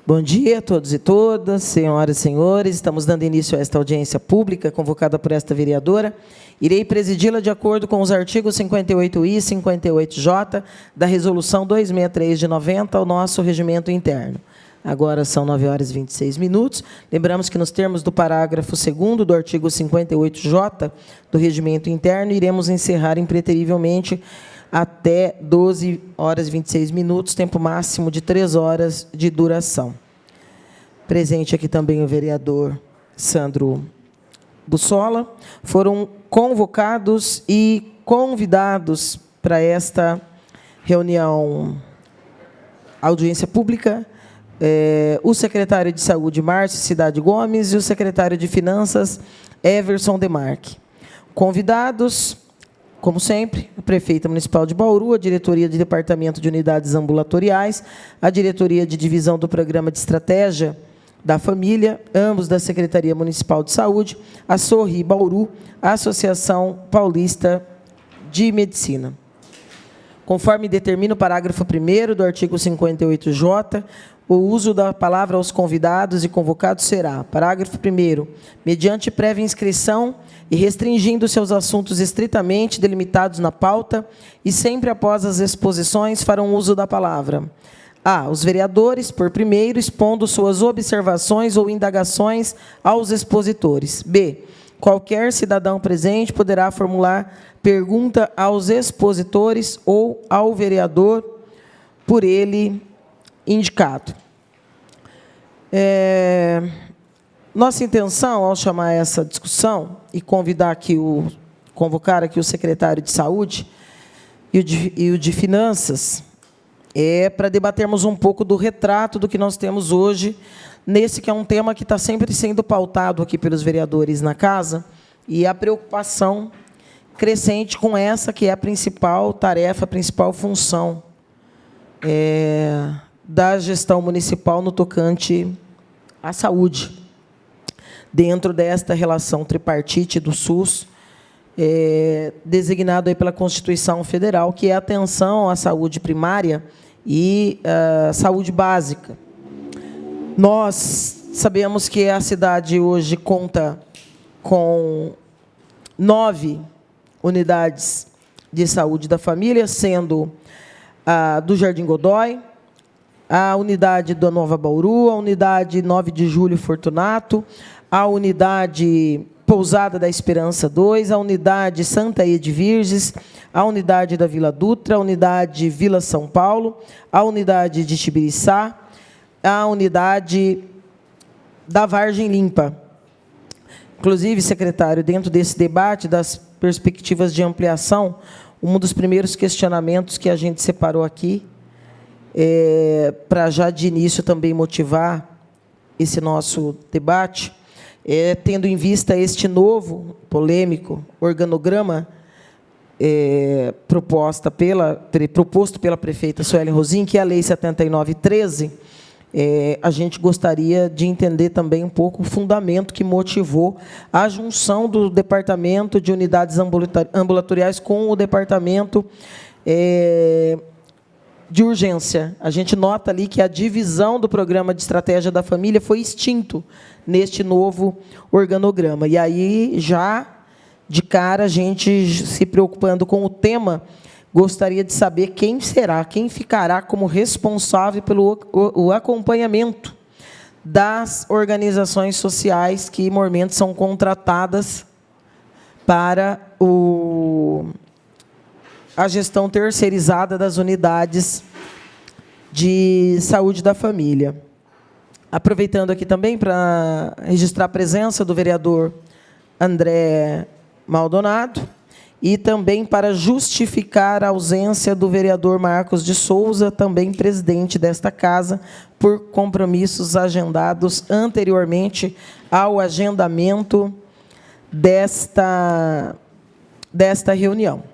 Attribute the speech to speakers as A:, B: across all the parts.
A: Bom dia a todos e todas, senhoras e senhores. Estamos dando início a esta audiência pública convocada por esta vereadora. Irei presidi-la de acordo com os artigos 58I e 58J da Resolução 263 de 90 ao nosso regimento interno. Agora são 9h26. Lembramos que nos termos do parágrafo 2º do artigo 58J do regimento interno, iremos encerrar impreterivelmente até 12h26, tempo máximo de 3 horas de duração. Presente aqui também o vereador Sandro Bussola. Foram convocados e convidados para esta reunião, audiência pública, o secretário de Saúde, Márcio Cidade Gomes, e o secretário de Finanças, Everson Demarque. Convidados, como sempre, a Prefeita Municipal de Bauru, a Diretoria de Departamento de Unidades Ambulatoriais, a Diretoria de Divisão do Programa de Estratégia da Família, ambos da Secretaria Municipal de Saúde, a Sorri Bauru, a Associação Paulista de Medicina. Conforme determina o parágrafo 1º do artigo 58J, o uso da palavra aos convidados e convocados será: parágrafo 1º, mediante prévia inscrição e restringindo-se aos assuntos estritamente delimitados na pauta, e sempre após as exposições farão uso da palavra: a. Os vereadores, por primeiro, expondo suas observações ou indagações aos expositores. B. Qualquer cidadão presente poderá formular pergunta aos expositores ou ao vereador por ele indicado. Nossa intenção, ao chamar essa discussão e convocar aqui o secretário de Saúde e o de Finanças, é para debatermos um pouco do retrato do que nós temos hoje, nesse que é um tema que está sempre sendo pautado aqui pelos vereadores na casa, e a preocupação crescente com essa que é a principal tarefa, a principal função da gestão municipal no tocante à saúde, dentro desta relação tripartite do SUS, designado aí pela Constituição Federal, que é a atenção à saúde primária e saúde básica. Nós sabemos que a cidade hoje conta com 9 unidades de saúde da família, sendo a do Jardim Godói, a unidade da Nova Bauru, a unidade 9 de Julho Fortunato, a unidade Pousada da Esperança 2, a unidade Santa Edvirges, a unidade da Vila Dutra, a unidade Vila São Paulo, a unidade de Tibiriçá, a unidade da Vargem Limpa. Inclusive, secretário, dentro desse debate das perspectivas de ampliação, um dos primeiros questionamentos que a gente separou aqui, para já de início também motivar esse nosso debate, tendo em vista este novo, polêmico, organograma proposto pela prefeita Suelen Rosim, que é a Lei 7913, a gente gostaria de entender também um pouco o fundamento que motivou a junção do Departamento de Unidades Ambulatoriais com o Departamento de Urgência. A gente nota ali que a divisão do Programa de Estratégia da Família foi extinto neste novo organograma. E aí, já de cara, a gente se preocupando com o tema, gostaria de saber quem ficará como responsável pelo o acompanhamento das organizações sociais que, normalmente, são contratadas para a gestão terceirizada das unidades de saúde da família. Aproveitando aqui também para registrar a presença do vereador André Maldonado e também para justificar a ausência do vereador Marcos de Souza, também presidente desta casa, por compromissos agendados anteriormente ao agendamento desta reunião.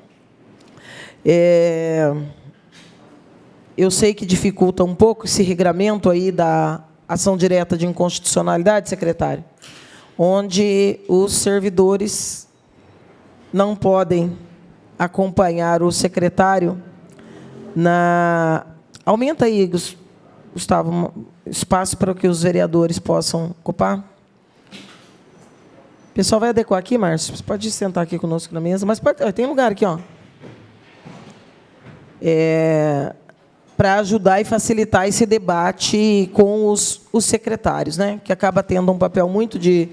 A: Eu sei que dificulta um pouco esse regramento aí da ação direta de inconstitucionalidade, secretário, onde os servidores não podem acompanhar o secretário Aumenta aí, Gustavo, espaço para que os vereadores possam ocupar? O pessoal vai adequar aqui, Márcio? Você pode sentar aqui conosco na mesa, mas pode, tem lugar aqui, ó. Para ajudar e facilitar esse debate com os secretários, né, que acaba tendo um papel muito de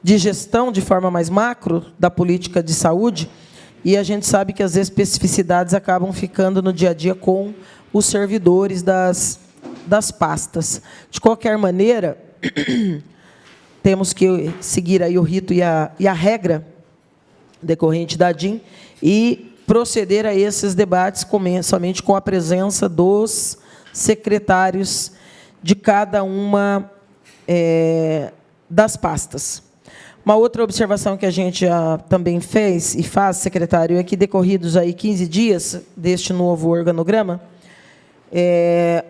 A: gestão de forma mais macro da política de saúde, e a gente sabe que as especificidades acabam ficando no dia a dia com os servidores das pastas. De qualquer maneira, temos que seguir aí o rito e a regra decorrente da DIN e proceder a esses debates somente com a presença dos secretários de cada uma das pastas. Uma outra observação que a gente já também fez e faz, secretário, é que decorridos aí 15 dias deste novo organograma,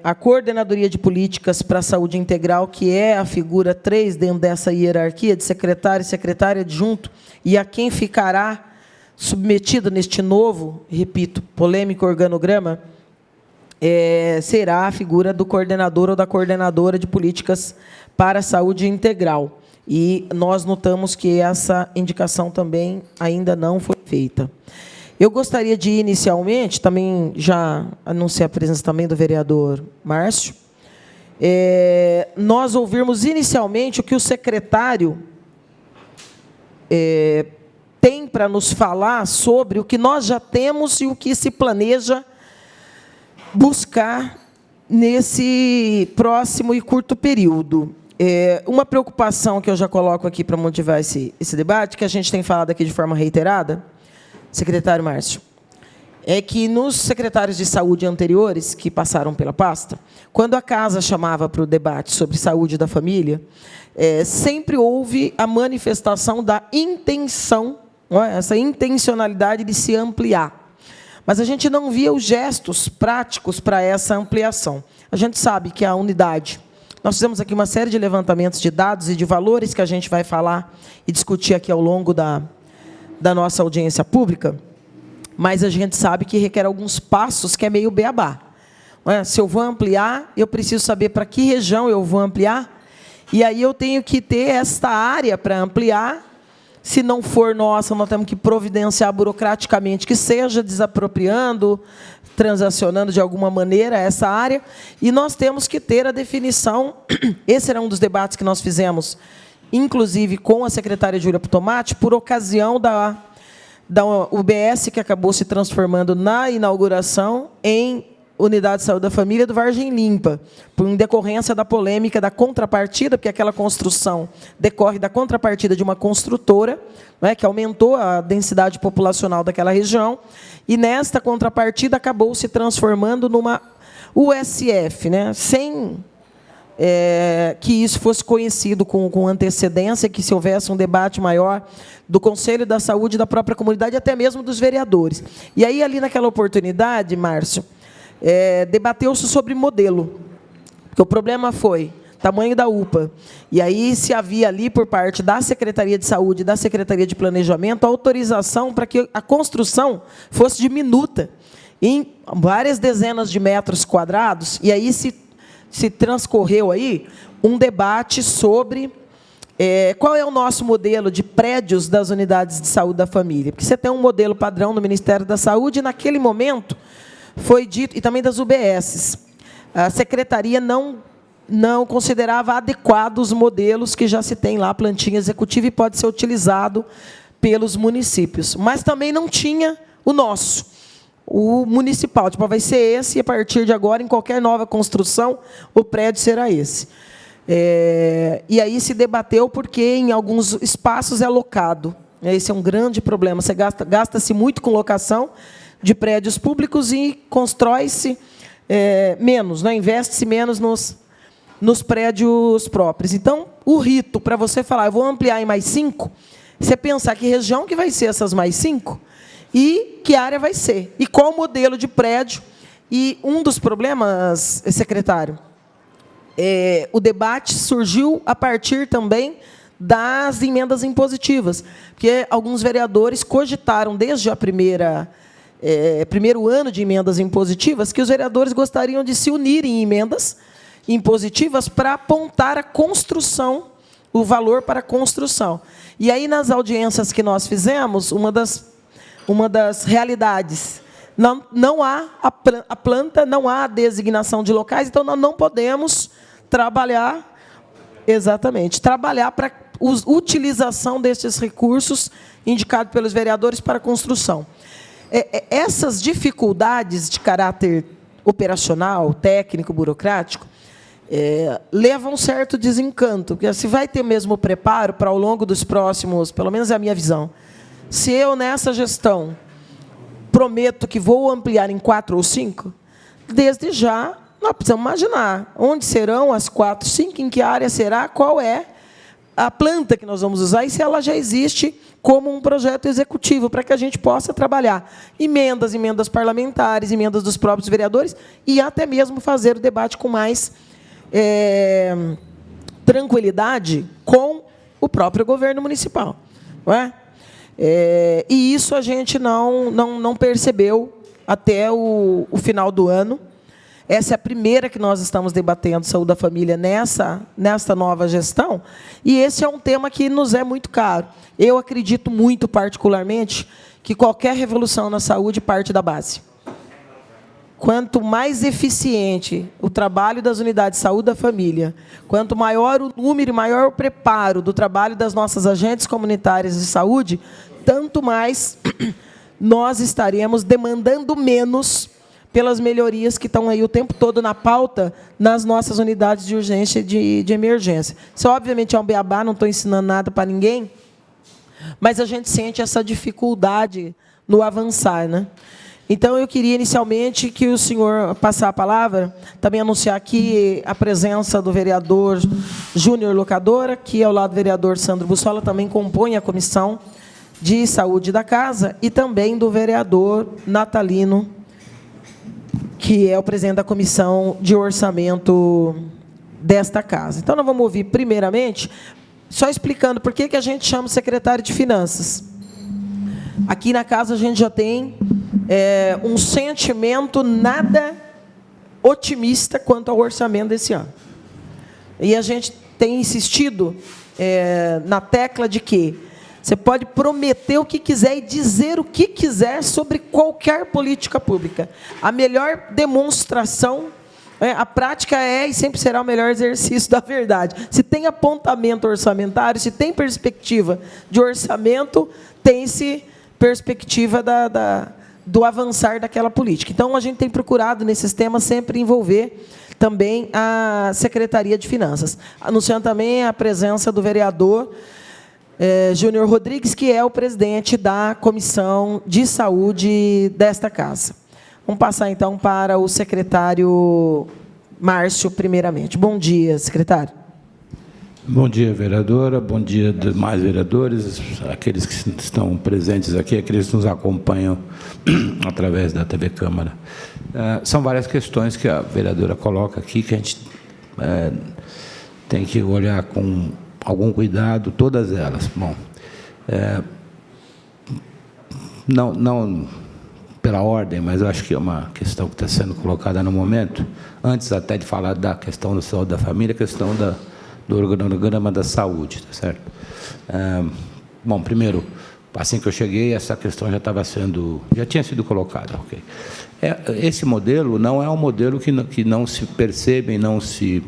A: a Coordenadoria de Políticas para a Saúde Integral, que é a figura 3 dentro dessa hierarquia de secretário e secretária adjunto, e a quem ficará submetido neste novo, repito, polêmico organograma, será a figura do coordenador ou da coordenadora de políticas para a saúde integral. E nós notamos que essa indicação também ainda não foi feita. Eu gostaria de, inicialmente, também já anunciar a presença também do vereador Márcio, nós ouvirmos inicialmente o que o secretário tem para nos falar sobre o que nós já temos e o que se planeja buscar nesse próximo e curto período. Uma preocupação que eu já coloco aqui para motivar esse debate, que a gente tem falado aqui de forma reiterada, secretário Márcio, é que nos secretários de saúde anteriores que passaram pela pasta, quando a casa chamava para o debate sobre saúde da família, sempre houve a manifestação da intenção, essa intencionalidade de se ampliar. Mas a gente não via os gestos práticos para essa ampliação. A gente sabe que a unidade... Nós fizemos aqui uma série de levantamentos de dados e de valores que a gente vai falar e discutir aqui ao longo da nossa audiência pública, mas a gente sabe que requer alguns passos que é meio beabá. Se eu vou ampliar, eu preciso saber para que região eu vou ampliar, e aí eu tenho que ter esta área para ampliar. Se não for nossa, nós temos que providenciar burocraticamente que seja, desapropriando, transacionando de alguma maneira essa área, e nós temos que ter a definição. Esse era um dos debates que nós fizemos, inclusive com a secretária Júlia Putomati, por ocasião da UBS, que acabou se transformando na inauguração em Unidade de Saúde da Família do Vargem Limpa, por decorrência da polêmica da contrapartida, porque aquela construção decorre da contrapartida de uma construtora, que aumentou a densidade populacional daquela região, e nesta contrapartida acabou se transformando numa USF, sem que isso fosse conhecido com antecedência, que se houvesse um debate maior do Conselho da Saúde, da própria comunidade, até mesmo dos vereadores. E aí, ali naquela oportunidade, Márcio, debateu-se sobre modelo, porque o problema foi tamanho da UPA, e aí se havia ali, por parte da Secretaria de Saúde e da Secretaria de Planejamento, autorização para que a construção fosse diminuta, em várias dezenas de metros quadrados, e aí se transcorreu aí um debate sobre qual é o nosso modelo de prédios das unidades de saúde da família, porque você tem um modelo padrão no Ministério da Saúde, e naquele momento foi dito, e também das UBSs, a secretaria não considerava adequados os modelos que já se tem lá, plantinha executiva, e pode ser utilizado pelos municípios. Mas também não tinha o nosso, o municipal. Tipo, vai ser esse, e a partir de agora, em qualquer nova construção, o prédio será esse. E aí se debateu porque em alguns espaços é locado. Esse é um grande problema. Você gasta-se muito com locação de prédios públicos e constrói-se menos, investe-se menos nos prédios próprios. Então, o rito, para você falar, eu vou ampliar em mais 5, você pensar que região que vai ser essas mais 5 e que área vai ser, e qual modelo de prédio. E um dos problemas, secretário, o debate surgiu a partir também das emendas impositivas, porque alguns vereadores cogitaram, desde a primeiro ano de emendas impositivas, que os vereadores gostariam de se unirem em emendas impositivas para apontar a construção, o valor para a construção. E aí, nas audiências que nós fizemos, uma das realidades, não há a planta, não há a designação de locais, então nós não podemos trabalhar, exatamente, trabalhar para a utilização desses recursos indicados pelos vereadores para a construção. Essas dificuldades de caráter operacional, técnico, burocrático, levam um certo desencanto, porque se vai ter mesmo preparo para ao longo dos próximos, pelo menos é a minha visão, se eu nessa gestão prometo que vou ampliar em 4 ou 5, desde já nós precisamos imaginar onde serão as 4, 5, em que área será, qual é a planta que nós vamos usar e se ela já existe como um projeto executivo, para que a gente possa trabalhar emendas parlamentares, emendas dos próprios vereadores e até mesmo fazer o debate com mais tranquilidade com o próprio governo municipal. Não é? E isso a gente não percebeu até o final do ano. Essa é a primeira que nós estamos debatendo, saúde da família, nessa nova gestão, e esse é um tema que nos é muito caro. Eu acredito muito, particularmente, que qualquer revolução na saúde parte da base. Quanto mais eficiente o trabalho das unidades de saúde da família, quanto maior o número e maior o preparo do trabalho das nossas agentes comunitárias de saúde, tanto mais nós estaremos demandando menos pelas melhorias que estão aí o tempo todo na pauta nas nossas unidades de urgência e de emergência. Isso, obviamente, é um beabá, não estou ensinando nada para ninguém, mas a gente sente essa dificuldade no avançar, né? Então, eu queria, inicialmente, que o senhor passar a palavra, também anunciar aqui a presença do vereador Júnior Locadora, que, ao lado do vereador Sandro Bussola, também compõe a comissão de saúde da casa, e também do vereador Natalino, que é o presidente da comissão de orçamento desta casa. Então, nós vamos ouvir, primeiramente, só explicando por que a gente chama o secretário de Finanças. Aqui na casa a gente já tem um sentimento nada otimista quanto ao orçamento desse ano. E a gente tem insistido na tecla de que você pode prometer o que quiser e dizer o que quiser sobre qualquer política pública. A melhor demonstração, a prática é e sempre será o melhor exercício da verdade. Se tem apontamento orçamentário, se tem perspectiva de orçamento, tem-se perspectiva do avançar daquela política. Então, a gente tem procurado, nesses temas, sempre envolver também a Secretaria de Finanças. Anunciando também a presença do vereador Júnior Rodrigues, que é o presidente da Comissão de Saúde desta casa. Vamos passar, então, para o secretário Márcio, primeiramente. Bom dia, secretário.
B: Bom dia, vereadora. Bom dia, demais vereadores, aqueles que estão presentes aqui, aqueles que nos acompanham através da TV Câmara. São várias questões que a vereadora coloca aqui, que a gente tem que olhar com algum cuidado, todas elas. Bom, não pela ordem, mas eu acho que é uma questão que está sendo colocada no momento, antes até de falar da questão da saúde da família, a questão do organograma da saúde, tá certo? Bom, primeiro, assim que eu cheguei, essa questão já tinha sido colocada, ok? Esse modelo não é um modelo que não se percebe e não se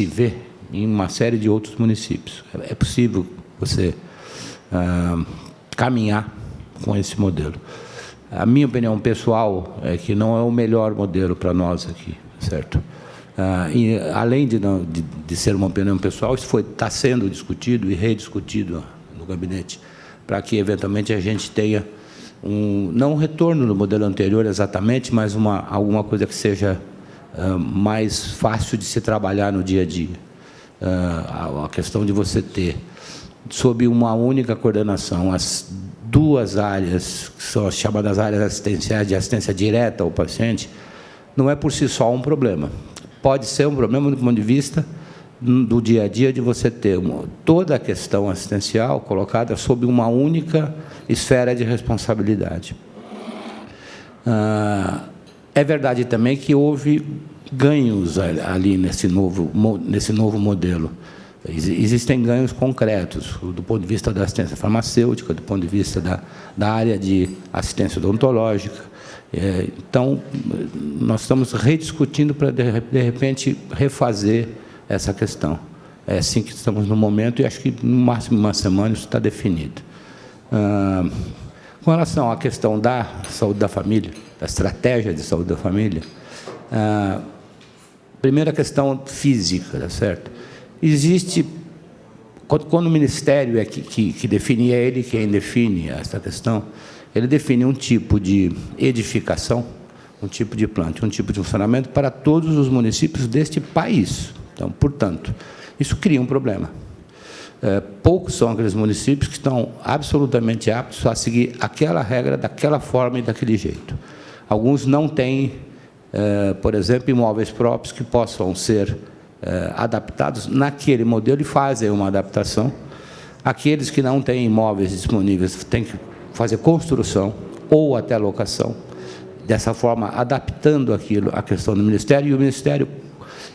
B: vê em uma série de outros municípios. É possível você caminhar com esse modelo. A minha opinião pessoal é que não é o melhor modelo para nós aqui, certo? E, além de ser uma opinião pessoal, isso está sendo discutido e rediscutido no gabinete, para que, eventualmente, a gente tenha não um retorno do modelo anterior exatamente, mas alguma coisa que seja mais fácil de se trabalhar no dia a dia. A questão de você ter, sob uma única coordenação, as duas áreas, que são as chamadas áreas assistenciais, de assistência direta ao paciente, não é por si só um problema. Pode ser um problema do ponto de vista do dia a dia, de você ter toda a questão assistencial colocada sob uma única esfera de responsabilidade. É verdade também que houve ganhos ali nesse novo modelo. Existem ganhos concretos, do ponto de vista da assistência farmacêutica, do ponto de vista da área de assistência odontológica. Então, nós estamos rediscutindo para, de repente, refazer essa questão. É assim que estamos no momento, e acho que, no máximo, uma semana, isso está definido. Com relação à questão da saúde da família, da estratégia de saúde da família, primeira questão física, tá certo? Existe, quando o Ministério é que define, é ele quem define essa questão, ele define um tipo de edificação, um tipo de planta, um tipo de funcionamento para todos os municípios deste país. Então, portanto, isso cria um problema. Poucos são aqueles municípios que estão absolutamente aptos a seguir aquela regra, daquela forma e daquele jeito. Alguns não têm, por exemplo, imóveis próprios que possam ser adaptados naquele modelo e fazem uma adaptação. Aqueles que não têm imóveis disponíveis têm que fazer construção ou até locação, dessa forma adaptando aquilo à questão do Ministério, e o Ministério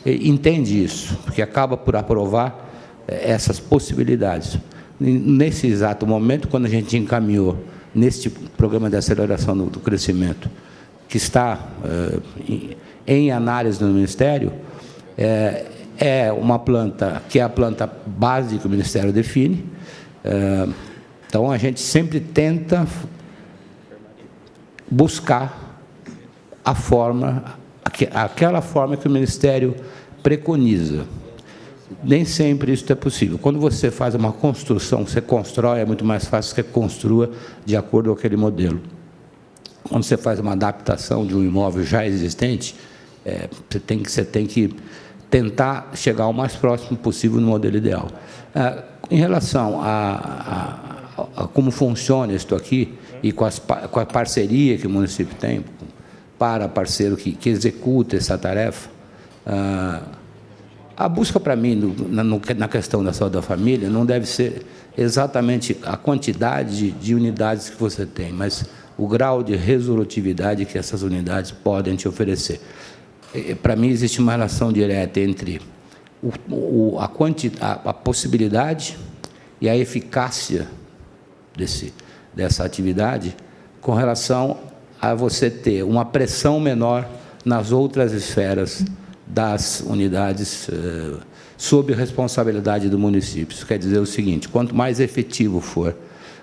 B: entende isso, porque acaba por aprovar essas possibilidades. Nesse exato momento, quando a gente encaminhou neste programa de aceleração do crescimento, que está em análise no Ministério, é uma planta que é a planta base que o Ministério define. Então, a gente sempre tenta buscar a forma, aquela forma que o Ministério preconiza. Nem sempre isso é possível. Quando você faz uma construção, você constrói, é muito mais fácil que você construa de acordo com aquele modelo. Quando você faz uma adaptação de um imóvel já existente, você tem que tentar chegar o mais próximo possível no modelo ideal. Em relação a como funciona isso aqui, e com a parceria que o município tem para parceiro que executa essa tarefa, a busca, para mim, na questão da saúde da família, não deve ser exatamente a quantidade de unidades que você tem, mas o grau de resolutividade que essas unidades podem te oferecer. Para mim, existe uma relação direta entre a possibilidade e a eficácia dessa atividade com relação a você ter uma pressão menor nas outras esferas das unidades sob responsabilidade do município. Isso quer dizer o seguinte: quanto mais efetivo for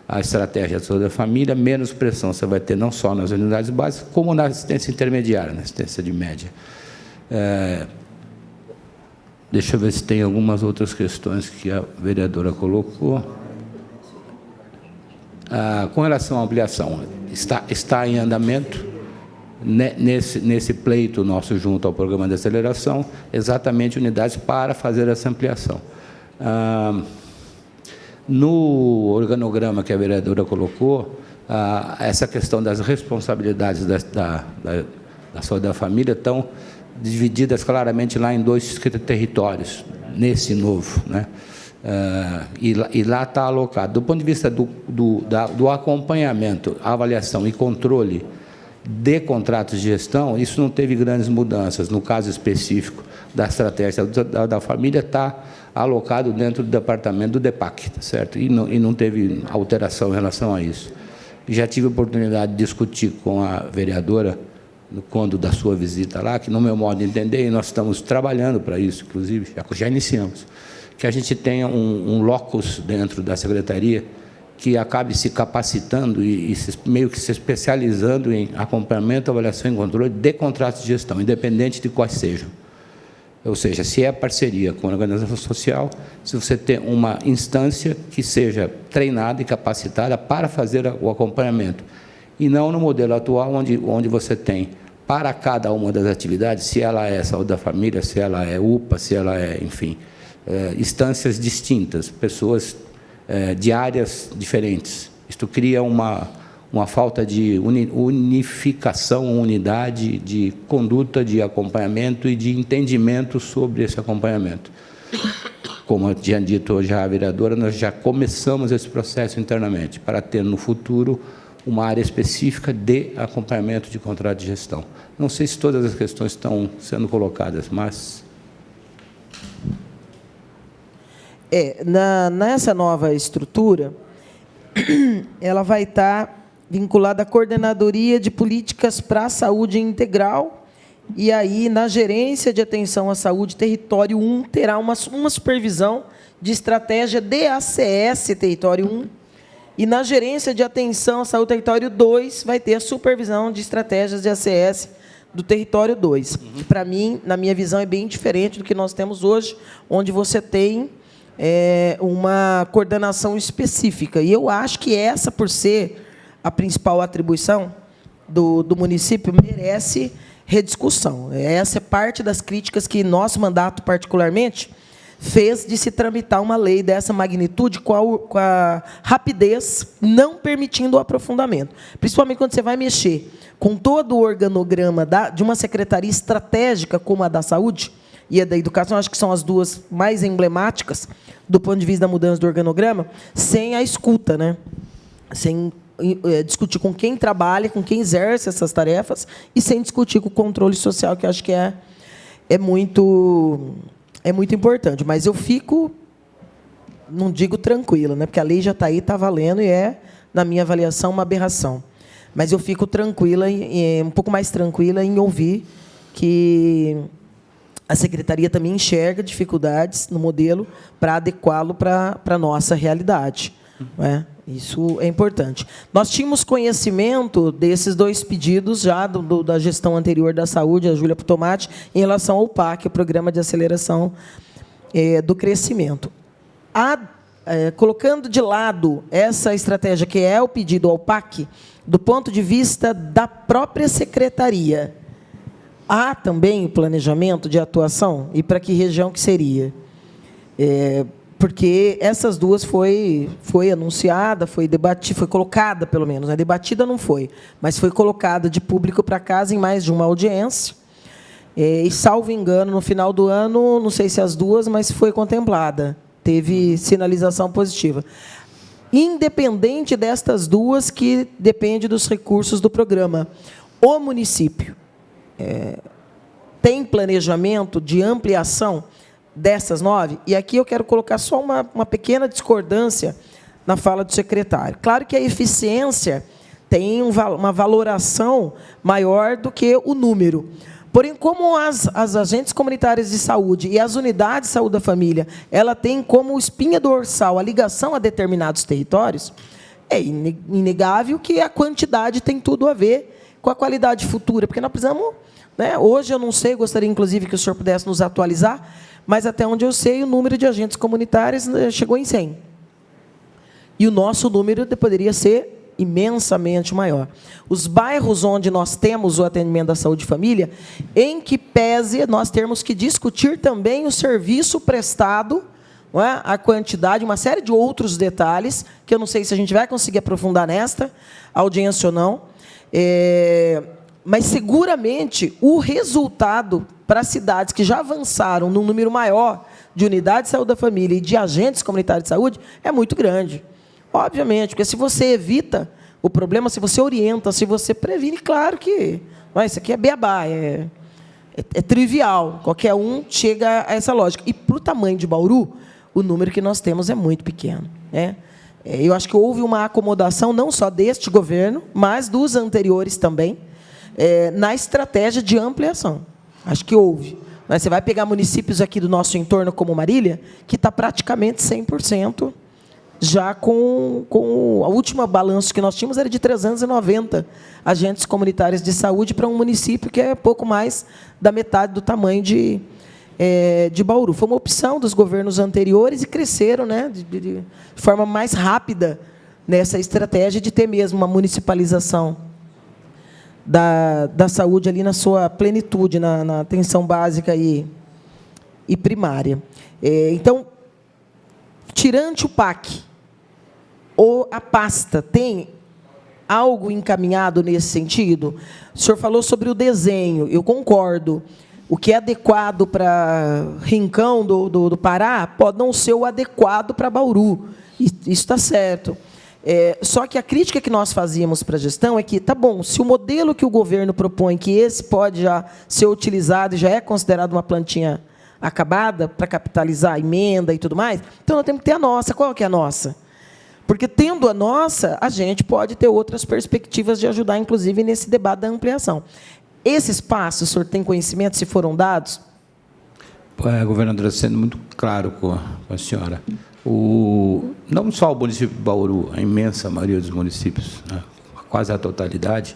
B: a estratégia de saúde da família, menos pressão você vai ter, não só nas unidades básicas, como na assistência intermediária, na assistência de média. Deixa eu ver se tem algumas outras questões que a vereadora colocou. Com relação à ampliação, está em andamento, nesse pleito nosso junto ao programa de aceleração, exatamente unidades para fazer essa ampliação. No organograma que a vereadora colocou, essa questão das responsabilidades da saúde da família estão divididas claramente lá em 2 territórios, nesse novo, né? E lá está alocado. Do ponto de vista do acompanhamento, avaliação e controle de contratos de gestão, isso não teve grandes mudanças. No caso específico da estratégia da família, está alocado dentro do departamento do DEPAC, tá certo? E não teve alteração em relação a isso. Já tive a oportunidade de discutir com a vereadora, quando da sua visita lá, que, no meu modo de entender, e nós estamos trabalhando para isso, inclusive, já iniciamos, que a gente tenha um locus dentro da secretaria que acabe se capacitando e meio que se especializando em acompanhamento, avaliação e controle de contratos de gestão, independente de quais sejam. Ou seja, se é parceria com a organização social, se você tem uma instância que seja treinada e capacitada para fazer o acompanhamento, e não no modelo atual, onde você tem, para cada uma das atividades, se ela é saúde da família, se ela é UPA, se ela é, enfim, instâncias distintas, pessoas de áreas diferentes. Isto cria uma falta de unificação, unidade de conduta, de acompanhamento e de entendimento sobre esse acompanhamento. Como eu tinha dito hoje a vereadora, nós já começamos esse processo internamente, para ter no futuro uma área específica de acompanhamento de contrato de gestão. Não sei se todas as questões estão sendo colocadas, mas...
A: Nessa nova estrutura, ela vai estar vinculada à Coordenadoria de Políticas para a Saúde Integral, e aí, na Gerência de Atenção à Saúde, Território 1, terá uma supervisão de estratégia de ACS, Território 1, e na Gerência de Atenção à Saúde, Território 2, vai ter a supervisão de estratégias de ACS do Território 2. Que, para mim, na minha visão, é bem diferente do que nós temos hoje, onde você tem uma coordenação específica. E eu acho que essa, por ser a principal atribuição do município, merece rediscussão. Essa é parte das críticas que nosso mandato, particularmente, fez de se tramitar uma lei dessa magnitude com a rapidez, não permitindo o aprofundamento. Principalmente quando você vai mexer com todo o organograma de uma secretaria estratégica como a da saúde e a da educação, acho que são as duas mais emblemáticas do ponto de vista da mudança do organograma, sem a escuta, né? Sem discutir com quem trabalha, com quem exerce essas tarefas, e sem discutir com o controle social, que eu acho que é muito importante. Mas eu fico, não digo tranquila, né? Porque a lei já está aí, está valendo, e na minha avaliação, uma aberração. Mas eu fico tranquila, um pouco mais tranquila em ouvir que a Secretaria também enxerga dificuldades no modelo para adequá-lo para a nossa realidade. Não é? Isso é importante. Nós tínhamos conhecimento desses dois pedidos já da gestão anterior da saúde, a Júlia Putomati, em relação ao PAC, o Programa de Aceleração do Crescimento. Colocando de lado essa estratégia, que é o pedido ao PAC, do ponto de vista da própria Secretaria, há também o planejamento de atuação? E para que região que seria? Porque essas duas foi anunciada, foi debatida, foi colocada, pelo menos, né? Debatida não foi, mas foi colocada de público para casa em mais de uma audiência. E, salvo engano, no final do ano, não sei se as duas, mas foi contemplada. Teve sinalização positiva. Independente destas duas, que depende dos recursos do programa, o município tem planejamento de ampliação dessas 9? E aqui eu quero colocar só uma pequena discordância na fala do secretário. Claro que a eficiência tem uma valoração maior do que o número. Porém, como as agentes comunitárias de saúde e as unidades de saúde da família, ela tem como espinha dorsal a ligação a determinados territórios, é inegável que a quantidade tem tudo a ver com a qualidade futura, porque nós precisamos... Né, hoje, eu não sei, gostaria, inclusive, que o senhor pudesse nos atualizar, mas, até onde eu sei, o número de agentes comunitários chegou em 100. E o nosso número poderia ser imensamente maior. Os bairros onde nós temos o atendimento da saúde e família, em que pese nós termos que discutir também o serviço prestado, não é? A quantidade, uma série de outros detalhes, que eu não sei se a gente vai conseguir aprofundar nesta audiência ou não, mas, seguramente, o resultado para cidades que já avançaram num número maior de unidades de saúde da família e de agentes comunitários de saúde é muito grande. Obviamente, porque se você evita o problema, se você orienta, se você previne, claro que isso aqui é beabá, é trivial. Qualquer um chega a essa lógica. E, para o tamanho de Bauru, o número que nós temos é muito pequeno. Né? Eu acho que houve uma acomodação, não só deste governo, mas dos anteriores também, na estratégia de ampliação. Acho que houve. Mas você vai pegar municípios aqui do nosso entorno, como Marília, que está praticamente 100%, já com a última balanço que nós tínhamos era de 390 agentes comunitários de saúde para um município que é pouco mais da metade do tamanho de Bauru. Foi uma opção dos governos anteriores e cresceram, né, de forma mais rápida nessa estratégia de ter mesmo uma municipalização da saúde ali na sua plenitude, na atenção básica e primária. Então, tirante o PAC, ou a pasta, tem algo encaminhado nesse sentido? O senhor falou sobre o desenho, eu concordo. O que é adequado para Rincão do Pará pode não ser o adequado para Bauru. Isso está certo. Só que a crítica que nós fazíamos para a gestão é que, tá bom, se o modelo que o governo propõe, que esse pode já ser utilizado e já é considerado uma plantinha acabada para capitalizar a emenda e tudo mais, então nós temos que ter a nossa. Qual que é a nossa? Porque, tendo a nossa, a gente pode ter outras perspectivas de ajudar, inclusive, nesse debate da ampliação. Esses passos, o senhor tem conhecimento, se foram dados?
B: Governadora, sendo muito claro com a senhora, não só o município de Bauru, a imensa maioria dos municípios, né, quase a totalidade,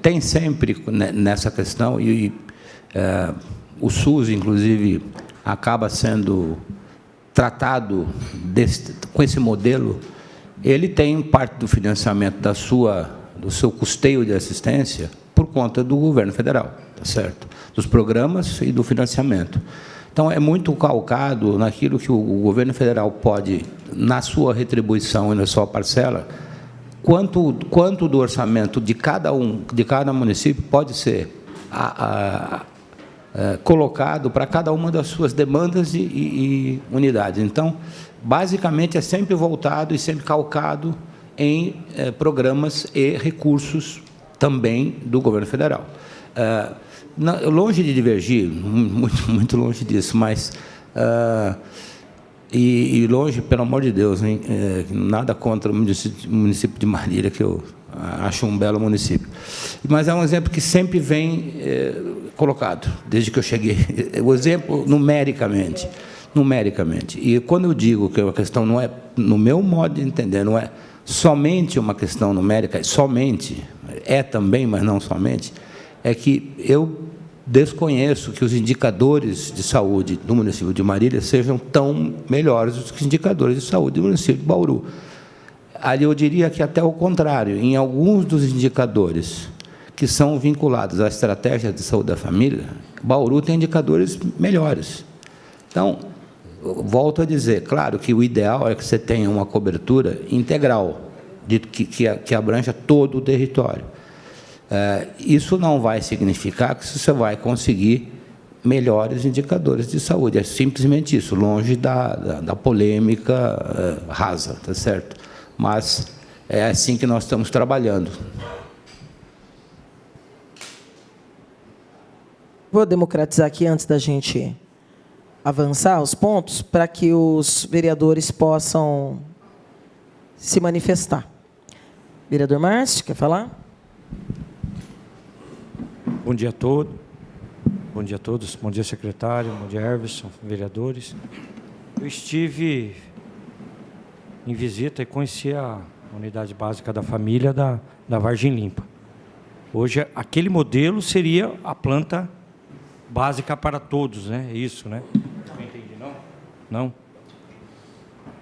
B: tem sempre nessa questão, o SUS, inclusive, acaba sendo tratado com esse modelo. Ele tem parte do financiamento do seu custeio de assistência por conta do governo federal, tá certo? Dos programas e do financiamento. Então, é muito calcado naquilo que o governo federal pode, na sua retribuição e na sua parcela, quanto do orçamento de cada município pode ser colocado para cada uma das suas demandas e unidades. Então, basicamente, é sempre voltado e sempre calcado em programas e recursos também do governo federal. Longe de divergir, muito longe disso, mas longe, pelo amor de Deus, hein, nada contra o município de Marília, que eu acho um belo município. Mas é um exemplo que sempre vem colocado, desde que eu cheguei. O exemplo, numericamente. E quando eu digo que a questão não é, no meu modo de entender, não é somente uma questão numérica, é também, mas não somente, é que eu desconheço que os indicadores de saúde do município de Marília sejam tão melhores do que os indicadores de saúde do município de Bauru. Ali eu diria que até o contrário, em alguns dos indicadores que são vinculados à estratégia de saúde da família, Bauru tem indicadores melhores. Então, volto a dizer, claro que o ideal é que você tenha uma cobertura integral, que abranja todo o território. Isso não vai significar que você vai conseguir melhores indicadores de saúde. É simplesmente isso, longe da polêmica rasa, tá certo? Mas é assim que nós estamos trabalhando.
A: Vou democratizar aqui antes da gente avançar os pontos, para que os vereadores possam se manifestar. Vereador Márcio, quer falar?
C: Bom dia a todos. Bom dia a todos. Bom dia, secretário. Bom dia, Everson, vereadores. Eu estive em visita e conheci a unidade básica da família da Vargem Limpa. Hoje, aquele modelo seria a planta básica para todos, né? É isso, né? Não entendi, não? Não?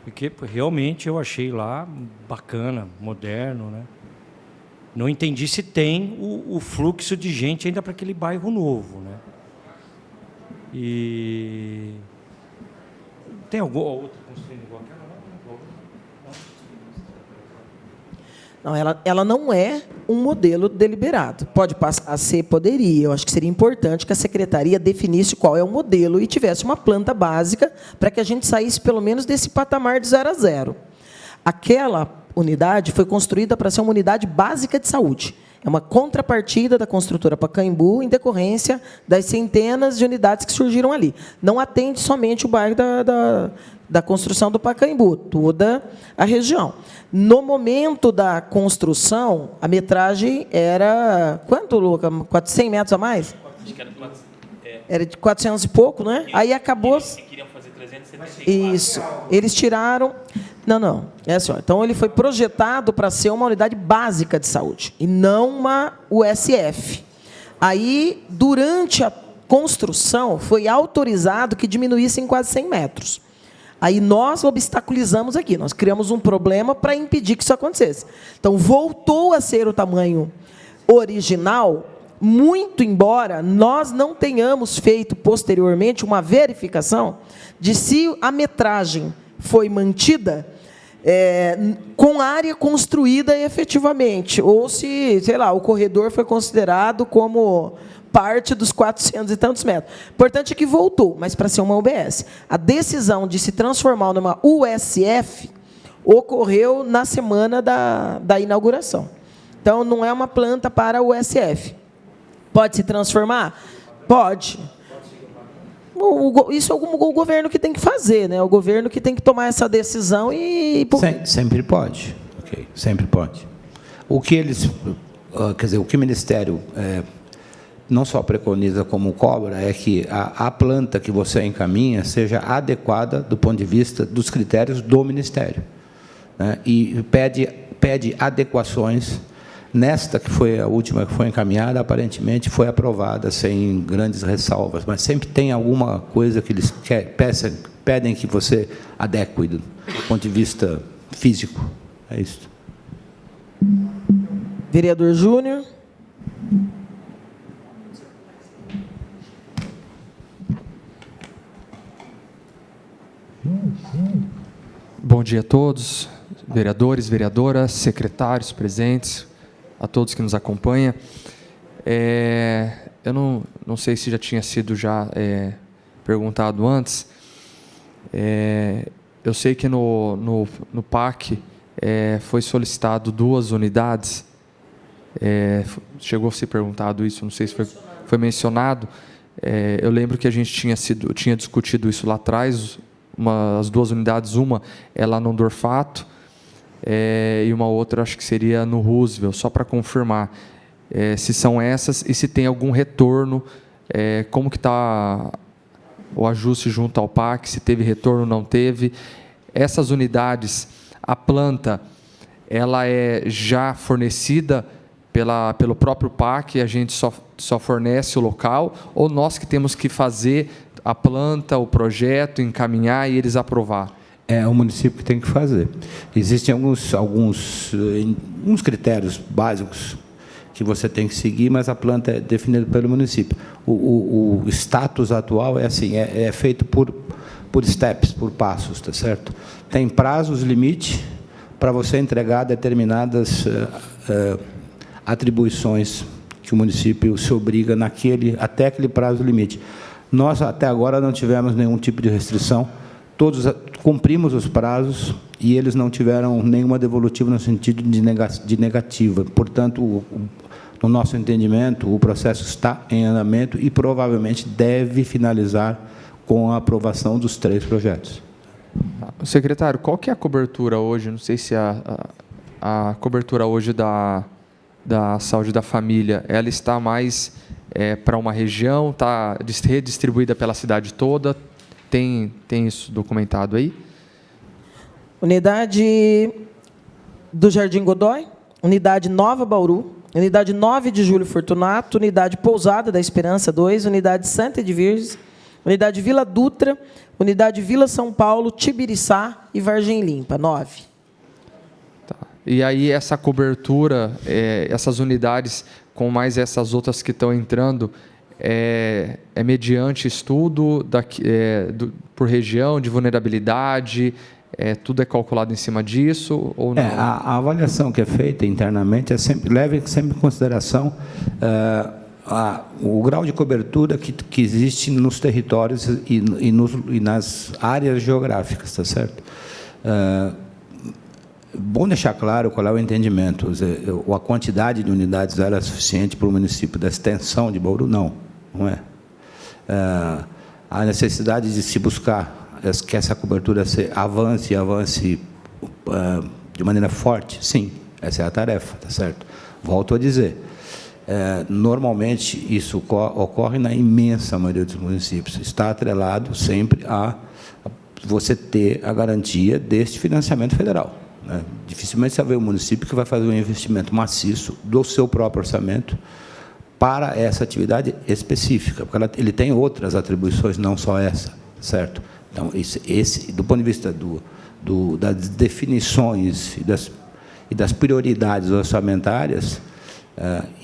C: Porque realmente eu achei lá bacana, moderno, né? Não entendi se tem o fluxo de gente ainda para aquele bairro novo, né? E tem alguma outra construindo igual aquela?
A: Não, ela não é um modelo deliberado. Pode passar a ser, poderia. Eu acho que seria importante que a secretaria definisse qual é o modelo e tivesse uma planta básica para que a gente saísse, pelo menos, desse patamar de 0 a 0. Aquela unidade foi construída para ser uma unidade básica de saúde. É uma contrapartida da construtora Pacaembu em decorrência das centenas de unidades que surgiram ali. Não atende somente o bairro da construção do Pacaembu, toda a região. No momento da construção, a metragem era... Quanto, Luca? 400 metros a mais?
D: Acho que era 400.
A: Era de 400 e pouco, né? Aí acabou...
D: Queriam fazer 375.
A: Isso. Eles tiraram... Não. É assim, ó. Então, ele foi projetado para ser uma unidade básica de saúde, e não uma USF. Aí, durante a construção, foi autorizado que diminuísse em quase 100 metros. Aí nós obstaculizamos aqui, nós criamos um problema para impedir que isso acontecesse. Então, voltou a ser o tamanho original, muito embora nós não tenhamos feito posteriormente uma verificação de se a metragem foi mantida com área construída efetivamente, ou se, sei lá, o corredor foi considerado como parte dos 400 e tantos metros. Importante é que voltou, mas para ser uma UBS. A decisão de se transformar numa USF ocorreu na semana da inauguração. Então, não é uma planta para o SF. Pode se transformar? Pode. Isso é o governo que tem que fazer, né? O governo que tem que tomar essa decisão e...
B: Sempre pode. Okay. Sempre pode. O que eles... Quer dizer, o que o Ministério não só preconiza como cobra é que a planta que você encaminha seja adequada do ponto de vista dos critérios do Ministério, né? E pede adequações. Nesta, que foi a última que foi encaminhada, aparentemente foi aprovada sem grandes ressalvas, mas sempre tem alguma coisa que eles pedem que você adeque do ponto de vista físico. É isso.
A: Vereador Júnior.
E: Bom dia a todos, vereadores, vereadoras, secretários presentes, a todos que nos acompanham. Eu não sei se já tinha sido perguntado antes. Eu sei que no PAC foi solicitado 2 unidades. Chegou a ser perguntado isso, não sei se foi mencionado. Eu lembro que a gente tinha discutido isso lá atrás. As 2 unidades, uma é lá no Dorfato, e uma outra acho que seria no Roosevelt, só para confirmar se são essas e se tem algum retorno, como que está o ajuste junto ao PAC, se teve retorno ou não teve. Essas unidades, a planta, ela é já fornecida pelo próprio PAC, a gente só fornece o local, ou nós que temos que fazer a planta, o projeto, encaminhar e eles aprovar?
B: É o município que tem que fazer. Existem alguns critérios básicos que você tem que seguir, mas a planta é definida pelo município. O status atual é assim, é feito por steps, por passos, tá certo? Tem prazos limite para você entregar determinadas atribuições que o município se obriga até aquele prazo limite. Nós, até agora, não tivemos nenhum tipo de restrição. Todos cumprimos os prazos e eles não tiveram nenhuma devolutiva no sentido de negativa. Portanto, no nosso entendimento, o processo está em andamento e provavelmente deve finalizar com a aprovação dos 3 projetos.
E: Secretário, qual que é a cobertura hoje? Não sei se a cobertura hoje da saúde da família, ela está mais para uma região, está redistribuída pela cidade toda? Tem isso documentado aí?
A: Unidade do Jardim Godói, unidade Nova Bauru, unidade 9 de Júlio Fortunato, unidade Pousada da Esperança 2, unidade Santa de Virges, unidade Vila Dutra, unidade Vila São Paulo, Tibiriçá e Vargem Limpa, 9.
E: Tá. E aí essa cobertura, essas unidades com mais essas outras que estão entrando, é mediante estudo por região de vulnerabilidade, tudo é calculado em cima disso ou não?
B: A avaliação que é feita internamente leva sempre em consideração o grau de cobertura que existe nos territórios e nas áreas geográficas, tá certo? Bom deixar claro qual é o entendimento. A quantidade de unidades era suficiente para o município da extensão de Bauru? Não é. A necessidade de se buscar que essa cobertura avance de maneira forte, sim, essa é a tarefa, tá certo? Volto a dizer, normalmente isso ocorre na imensa maioria dos municípios, está atrelado sempre a você ter a garantia deste financiamento federal. Dificilmente você vai ver um município que vai fazer um investimento maciço do seu próprio orçamento para essa atividade específica, porque ele tem outras atribuições, não só essa, certo? Então, do ponto de vista das definições e das prioridades orçamentárias,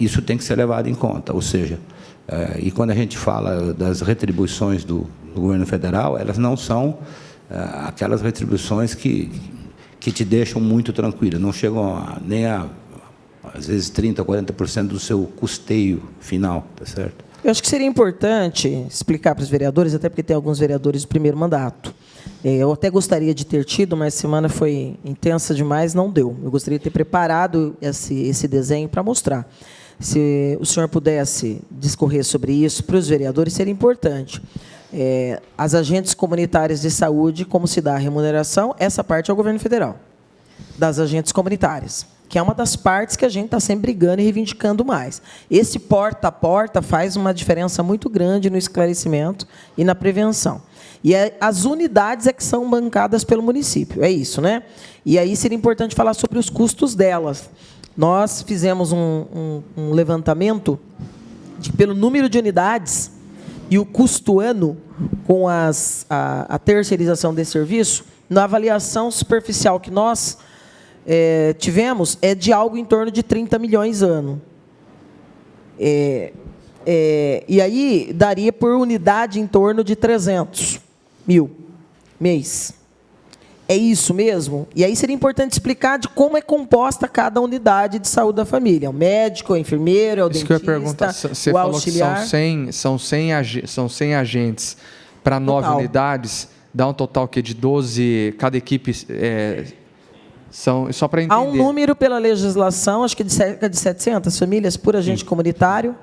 B: isso tem que ser levado em conta, ou seja, e quando a gente fala das retribuições do governo federal, elas não são aquelas retribuições que te deixam muito tranquilo, não chegam nem às vezes, 30%, 40% do seu custeio final, tá certo?
A: Eu acho que seria importante explicar para os vereadores, até porque tem alguns vereadores do primeiro mandato. Eu até gostaria de ter tido, mas a semana foi intensa demais, não deu. Eu gostaria de ter preparado esse desenho para mostrar. Se o senhor pudesse discorrer sobre isso para os vereadores, seria importante. As agentes comunitárias de saúde, como se dá a remuneração, essa parte é o governo federal, das agentes comunitárias, que é uma das partes que a gente está sempre brigando e reivindicando mais. Esse porta a porta faz uma diferença muito grande no esclarecimento e na prevenção. E as unidades é que são bancadas pelo município, é isso, né? E aí seria importante falar sobre os custos delas. Nós fizemos um levantamento pelo número de unidades e o custo ano com a terceirização desse serviço. Na avaliação superficial que nós tivemos, é de algo em torno de 30 milhões ano. E aí daria por unidade em torno de 300 mil mês. É isso mesmo? E aí seria importante explicar de como é composta cada unidade de saúde da família. O médico, o enfermeiro, o dentista,
E: que eu ia perguntar. Você
A: o
E: falou
A: auxiliar.
E: que são 100 agentes para 9 unidades, dá um total que de 12, cada equipe... só para entender.
A: Há um número pela legislação, acho que de cerca de 700 famílias por agente comunitário.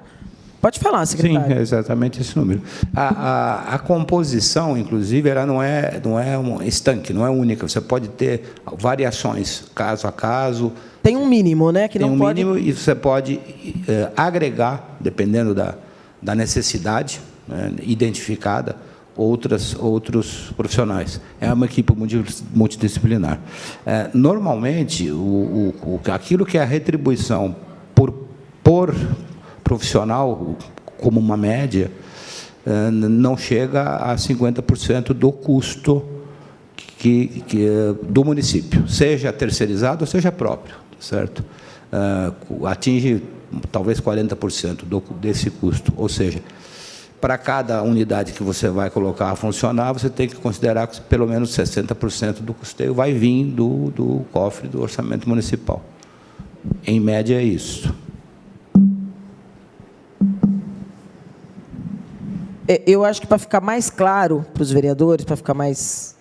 A: Pode falar, secretário.
B: Sim, é exatamente esse número. A composição, inclusive, ela não é um estanque, não é única. Você pode ter variações, caso a caso.
A: Tem um mínimo, né? Que
B: tem
A: não
B: um
A: pode...
B: mínimo e você pode agregar, dependendo da necessidade, né, identificada, outros profissionais. É uma equipe multidisciplinar. Normalmente, aquilo que é a retribuição por profissional, como uma média, não chega a 50% do custo do município, seja terceirizado ou seja próprio, certo? Atinge talvez 40% desse custo, ou seja, para cada unidade que você vai colocar a funcionar, você tem que considerar que pelo menos 60% do custeio vai vir do cofre do orçamento municipal. Em média, é isso.
A: Eu acho que para ficar mais claro para os vereadores, para ficar mais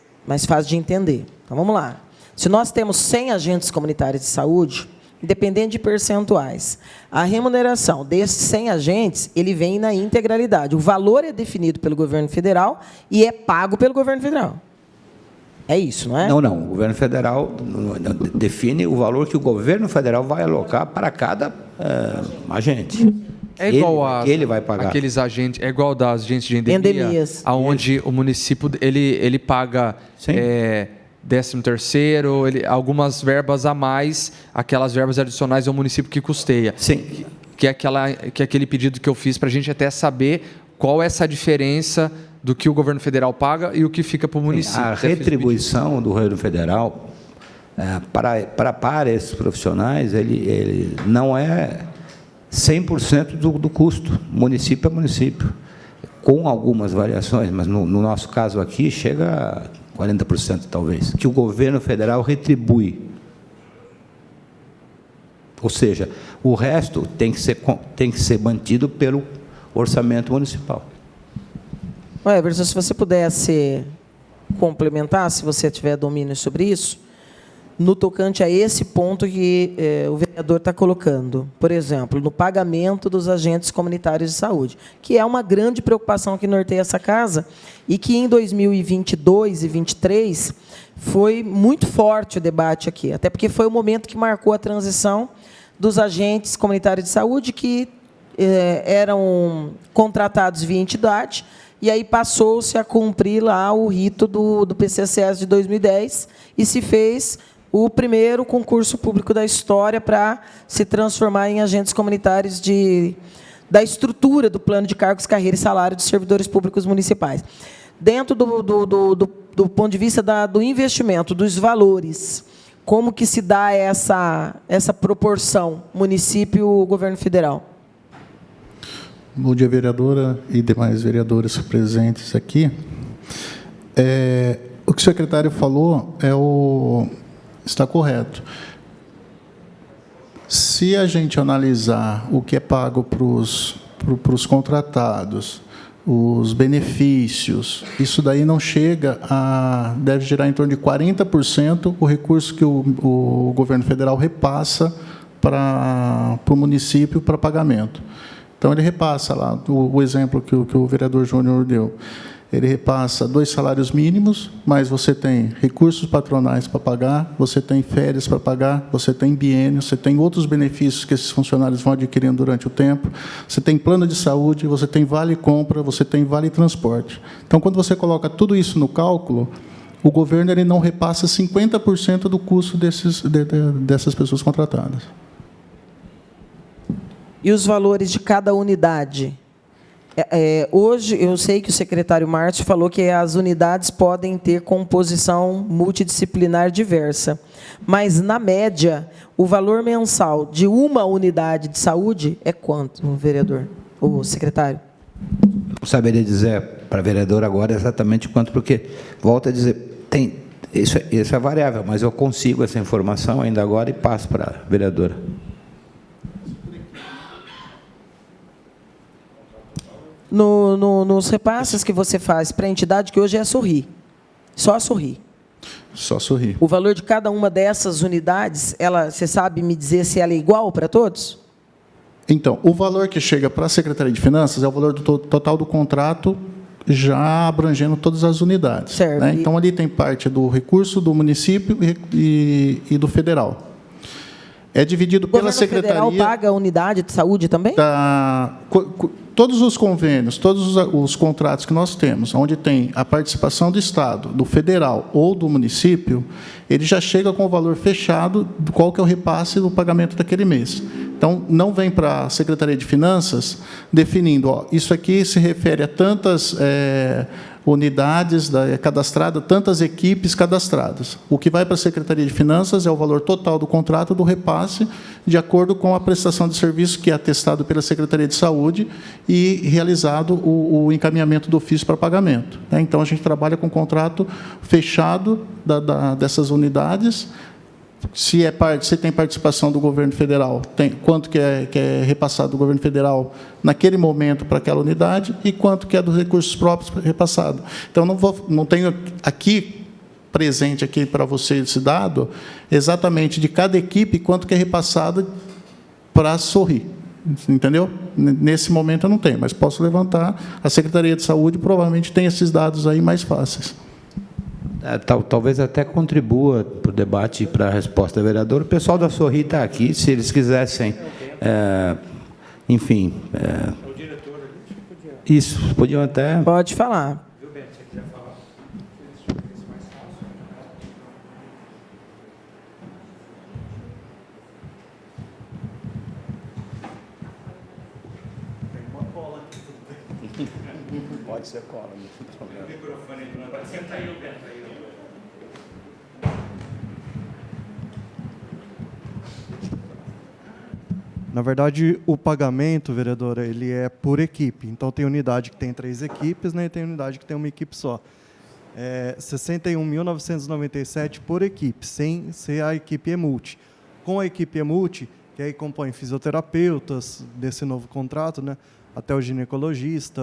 A: fácil de entender. Então, vamos lá. Se nós temos 100 agentes comunitários de saúde, independente de percentuais, a remuneração desses 100 agentes, ele vem na integralidade. O valor é definido pelo governo federal e é pago pelo governo federal. É isso, não é?
B: Não. O governo federal define o valor que o governo federal vai alocar para cada agente.
E: É igual
B: ele vai pagar.
E: Aqueles agentes, é igual das agentes de endemias, aonde o município ele paga 13º, algumas verbas a mais, aquelas verbas adicionais é o município que custeia.
B: Sim.
E: Que é aquele pedido que eu fiz para a gente até saber qual é essa diferença do que o governo federal paga e o que fica para o município.
B: A retribuição do governo federal para esses profissionais, ele não é 100% do custo, município a município, com algumas variações, mas no nosso caso aqui chega a 40% talvez, que o governo federal retribui. Ou seja, o resto tem que ser mantido pelo orçamento municipal.
A: Everson, se você pudesse complementar, se você tiver domínio sobre isso, no tocante a esse ponto que o vereador está colocando. Por exemplo, no pagamento dos agentes comunitários de saúde, que é uma grande preocupação que norteia essa casa, e que em 2022 e 2023 foi muito forte o debate aqui, até porque foi o momento que marcou a transição dos agentes comunitários de saúde que eram contratados via entidade, e aí passou-se a cumprir lá o rito do PCCS de 2010 e se fez o primeiro concurso público da história para se transformar em agentes comunitários da estrutura do plano de cargos, carreira e salário dos servidores públicos municipais. Dentro do ponto de vista do investimento, dos valores, como que se dá essa proporção município-governo federal?
F: Bom dia, vereadora e demais vereadores presentes aqui. O que o secretário falou está correto. Se a gente analisar o que é pago para os contratados, os benefícios, isso daí não chega a... deve gerar em torno de 40% o recurso que o governo federal repassa para o município para pagamento. Então, ele repassa lá, o exemplo que o vereador Júnior deu, ele repassa 2 salários mínimos, mas você tem recursos patronais para pagar, você tem férias para pagar, você tem biênio, você tem outros benefícios que esses funcionários vão adquirindo durante o tempo, você tem plano de saúde, você tem vale compra, você tem vale transporte. Então, quando você coloca tudo isso no cálculo, o governo ele não repassa 50% do custo dessas pessoas contratadas.
A: E os valores de cada unidade? Hoje, eu sei que o secretário Márcio falou que as unidades podem ter composição multidisciplinar diversa, mas, na média, o valor mensal de uma unidade de saúde é quanto, vereador? Ou secretário?
B: Não saberia dizer para a vereadora agora exatamente quanto, porque, volto a dizer, isso é variável, mas eu consigo essa informação ainda agora e passo para a vereadora.
A: Nos repasses que você faz para a entidade, que hoje é a Sorri, só a Sorri.
F: Só Sorri.
A: O valor de cada uma dessas unidades, você sabe me dizer se ela é igual para todos?
F: Então, o valor que chega para a Secretaria de Finanças é o valor do total do contrato, já abrangendo todas as unidades.
A: Certo.
F: Né? Então, ali tem parte do recurso do município e do federal. É dividido pela Secretaria...
A: O federal paga a unidade de saúde também?
F: Todos os convênios, todos os contratos que nós temos, onde tem a participação do Estado, do federal ou do município, ele já chega com o valor fechado do qual que é o repasse do pagamento daquele mês. Então, não vem para a Secretaria de Finanças definindo, isso aqui se refere a tantas unidades cadastradas, tantas equipes cadastradas. O que vai para a Secretaria de Finanças é o valor total do contrato do repasse, de acordo com a prestação de serviço que é atestado pela Secretaria de Saúde e realizado o encaminhamento do ofício para pagamento. Então, a gente trabalha com contrato fechado dessas unidades. Se tem participação do governo federal, quanto que é repassado do governo federal naquele momento para aquela unidade e quanto que é dos recursos próprios repassado. Então, não tenho aqui presente aqui para você esse dado exatamente de cada equipe quanto que é repassado para Sorri. Entendeu? Nesse momento eu não tenho, mas posso levantar. A Secretaria de Saúde provavelmente tem esses dados aí mais fáceis.
B: Talvez até contribua para o debate e para a resposta da vereadora. O pessoal da Sorri está aqui, se eles quisessem, enfim, isso, podiam até...
A: Pode falar.
B: Pode ser cola.
D: O microfone não pode sentar aí, Bento.
G: Na verdade, o pagamento, vereadora, ele é por equipe. Então, tem unidade que tem 3 equipes, né, e tem unidade que tem uma equipe só. É 61.997 por equipe, sem ser a equipe EMULTI. Com a equipe EMULTI, que aí compõe fisioterapeutas desse novo contrato, né, até o ginecologista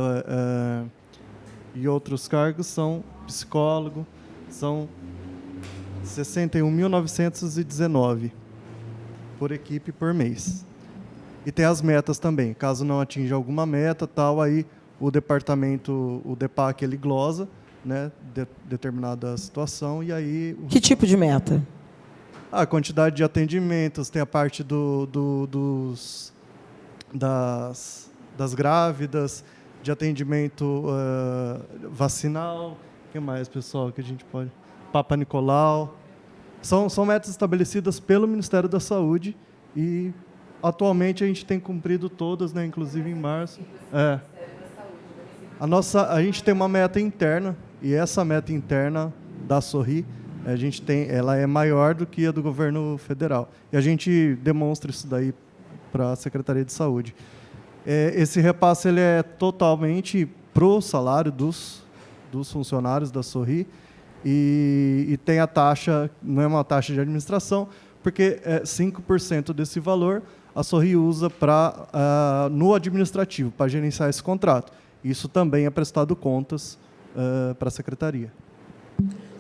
G: e outros cargos, são psicólogo, são 61.919 por equipe por mês. E tem as metas também. Caso não atinja alguma meta, aí o departamento, o DEPAC, ele glosa, né, determinada situação, e aí...
A: Que tipo de meta?
G: A quantidade de atendimentos, tem a parte das grávidas, de atendimento vacinal. O que mais, pessoal, que a gente pode... Papa Nicolau. São metas estabelecidas pelo Ministério da Saúde e... Atualmente, a gente tem cumprido todas, né, inclusive em março. A gente tem uma meta interna, e essa meta interna da Sorri, ela é maior do que a do governo federal. E a gente demonstra isso daí para a Secretaria de Saúde. Esse repasse ele é totalmente para o salário dos funcionários da Sorri, e tem a taxa, não é uma taxa de administração, porque 5% desse valor a Sorri usa no administrativo, para gerenciar esse contrato. Isso também é prestado contas para a secretaria.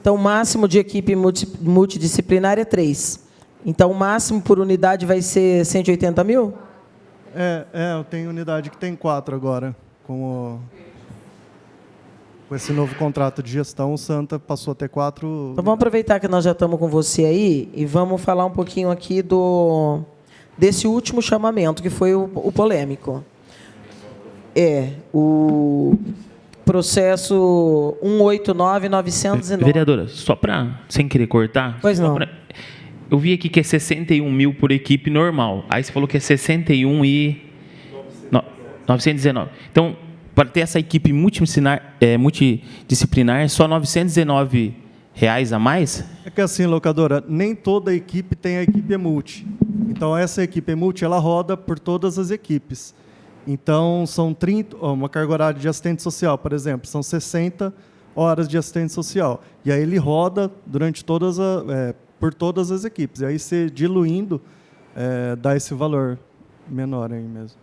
A: Então, o máximo de equipe multidisciplinar é 3. Então, o máximo por unidade vai ser 180 mil?
G: Eu tenho unidade que tem 4 agora. Com esse novo contrato de gestão, o Santa passou a ter 4.
A: Então, vamos aproveitar que nós já estamos com você aí e vamos falar um pouquinho aqui desse último chamamento, que foi o polêmico. O processo 189.909.
H: Vereadora, só para, sem querer cortar...
A: Pois não.
H: Eu vi aqui que é 61 mil por equipe normal. Aí você falou que é 61.919. Então, para ter essa equipe multidisciplinar, é só R$ 919 a mais?
G: É que assim, locadora, nem toda equipe tem a equipe multi. Então, essa equipe multi, ela roda por todas as equipes. Então, são 30, uma carga horária de assistente social, por exemplo, são 60 horas de assistente social. E aí ele roda durante por todas as equipes. E aí, você diluindo, dá esse valor menor aí mesmo.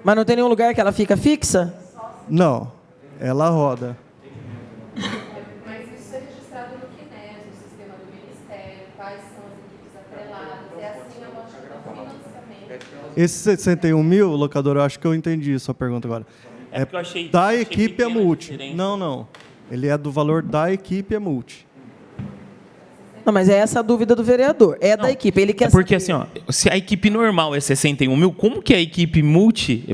A: Mas não tem nenhum lugar que ela fica fixa?
G: Não, ela roda.
I: Mas isso é registrado no QNES, no sistema do Ministério, quais são as equipes atreladas, é assim a lógica do financiamento.
G: Esse 61 mil, locador, eu acho que eu entendi sua pergunta agora.
H: Porque eu achei
G: da equipe
H: pequena
G: multi.
H: diferença.
G: Não. Ele é do valor da equipe multi.
A: Não, mas é essa a dúvida do vereador. Da equipe. Ele quer
H: Porque
A: saber.
H: assim, se a equipe normal é 61 mil, como que a equipe multi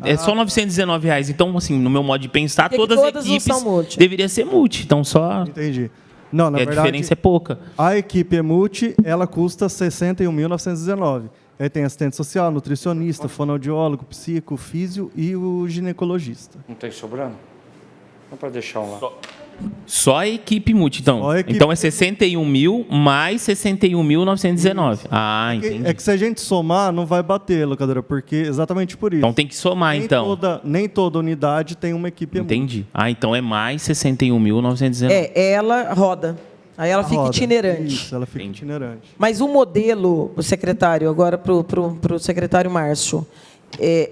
H: é só R$ 919? Então, assim, no meu modo de pensar,
A: Porque
H: todas
A: todas
H: as
A: não
H: equipes
A: são multi.
H: deveriam ser multi. Então, só
G: Entendi. Não, na
H: a
G: verdade,
H: diferença é pouca.
G: a equipe multi, ela custa R$ 61.919. Aí tem assistente social, nutricionista, fonoaudiólogo, psico, físio e o ginecologista.
C: Não tem sobrando? Não para deixar um lá.
H: Só a equipe multi, então.
G: Só a equipe
H: Então é 61 mil mais 61.919. Ah, entendi.
G: É que se a gente somar, não vai bater, locadora, porque exatamente por isso.
H: Então tem que somar, então.
G: Nem toda unidade tem uma equipe multi.
H: Entendi. Ah, então é mais 61.919.
A: Ela roda. Aí ela fica
G: Roda.
A: itinerante.
G: Isso, ela fica
H: Entendi.
G: itinerante.
A: Mas o modelo, o secretário, agora para o secretário Márcio,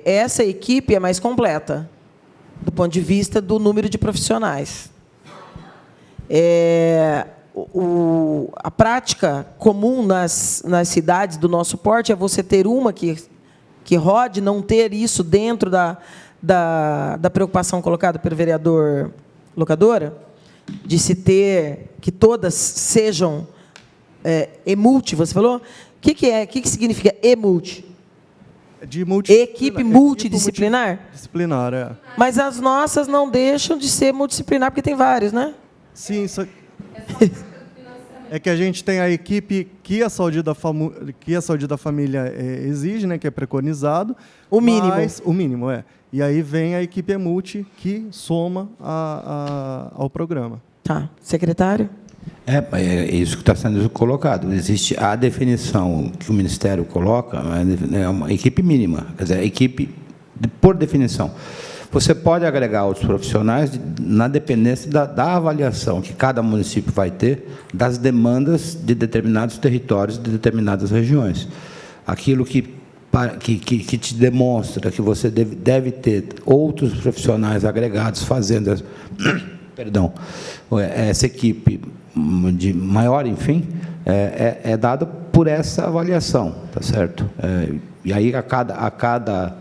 A: essa equipe é mais completa, do ponto de vista do número de profissionais. A prática comum nas cidades do nosso porte é você ter uma que rode, não ter isso dentro da preocupação colocada pelo vereador locadora, de se ter que todas sejam multi, você falou? O que significa multi? Equipe multidisciplinar?
G: Disciplinar, é.
A: Mas as nossas não deixam de ser multidisciplinar, porque tem vários, né?
G: Sim, é que a gente tem a equipe que a saúde da família exige, né, que é preconizado.
A: O mínimo.
G: O mínimo, é. E aí vem a equipe multi que soma ao programa.
A: Tá. Secretário?
B: É isso que está sendo colocado. Existe a definição que o Ministério coloca, é uma equipe mínima, quer dizer, equipe por definição. Você pode agregar outros profissionais na dependência da avaliação que cada município vai ter das demandas de determinados territórios, de determinadas regiões. Aquilo que te demonstra que você deve ter outros profissionais agregados fazendo essa equipe de maior, enfim, é dado por essa avaliação, tá certo? E aí a cada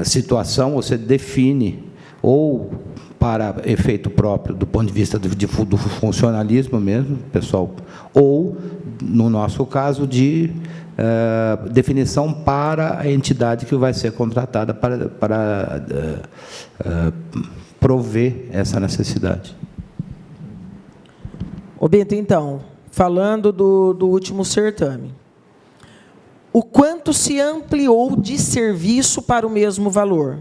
B: situação você define ou para efeito próprio do ponto de vista do funcionalismo mesmo, pessoal, ou no nosso caso de definição para a entidade que vai ser contratada para prover essa necessidade.
A: Ô Bento, então, falando do último certame, o quanto se ampliou de serviço para o mesmo valor?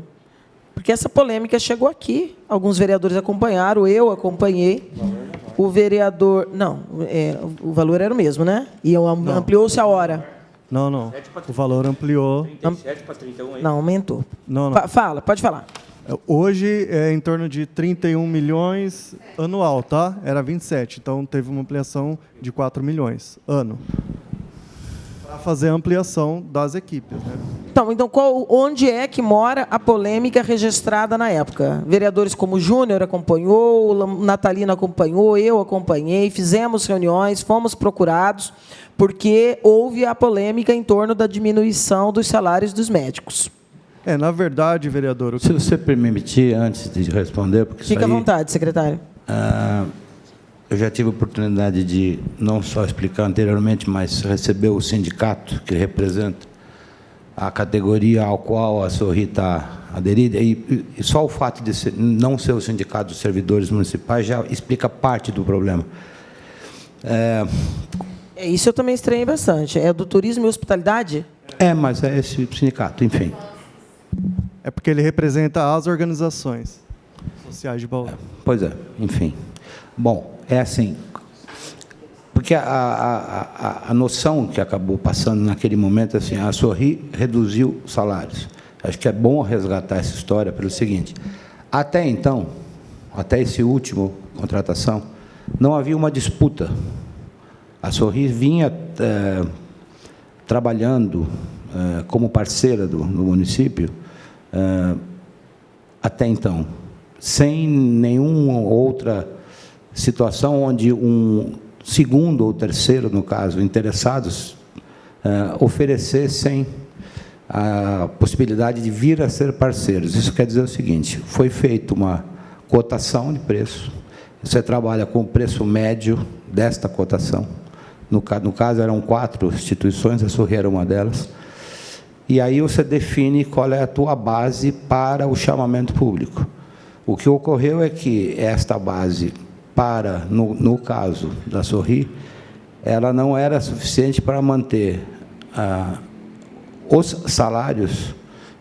A: Porque essa polêmica chegou aqui, alguns vereadores acompanharam, eu acompanhei, o vereador... Não, o valor era o mesmo, né? E ampliou-se a hora.
G: Não. O valor ampliou.
D: 37 para 31 aí?
A: Não, aumentou.
G: Não.
A: Pode falar.
G: Hoje é em torno de 31 milhões anual, tá? Era 27, então teve uma ampliação de 4 milhões ano. para fazer a ampliação das equipes, né?
A: Então, onde é que mora a polêmica registrada na época? Vereadores como o Júnior acompanhou, o Natalino acompanhou, eu acompanhei, fizemos reuniões, fomos procurados, porque houve a polêmica em torno da diminuição dos salários dos médicos.
G: Na verdade, vereador...
B: Se você permitir, antes de responder... Porque
A: Fica à vontade, secretário.
B: Eu já tive a oportunidade de não só explicar anteriormente, mas receber o sindicato que representa a categoria ao qual a Sorri está aderida, e só o fato de não ser o sindicato dos servidores municipais já explica parte do problema.
A: Isso eu também estranhei bastante. É do turismo e hospitalidade?
B: Mas é esse sindicato, enfim.
G: É porque ele representa as organizações sociais de Bauru.
B: Pois é, enfim. Bom, é assim, porque a noção que acabou passando naquele momento, assim, a Sorri reduziu os salários. Acho que é bom resgatar essa história pelo seguinte: até então, até esse último contratação, não havia uma disputa. A Sorri vinha trabalhando como parceira do município até então, sem nenhuma outra situação onde um segundo ou terceiro, no caso, interessados, oferecessem a possibilidade de vir a ser parceiros. Isso quer dizer o seguinte: foi feita uma cotação de preço, você trabalha com o preço médio desta cotação, no caso eram 4 instituições, a Sorri era uma delas, e aí você define qual é a tua base para o chamamento público. O que ocorreu é que esta base, no caso da Sorri, ela não era suficiente para manter os salários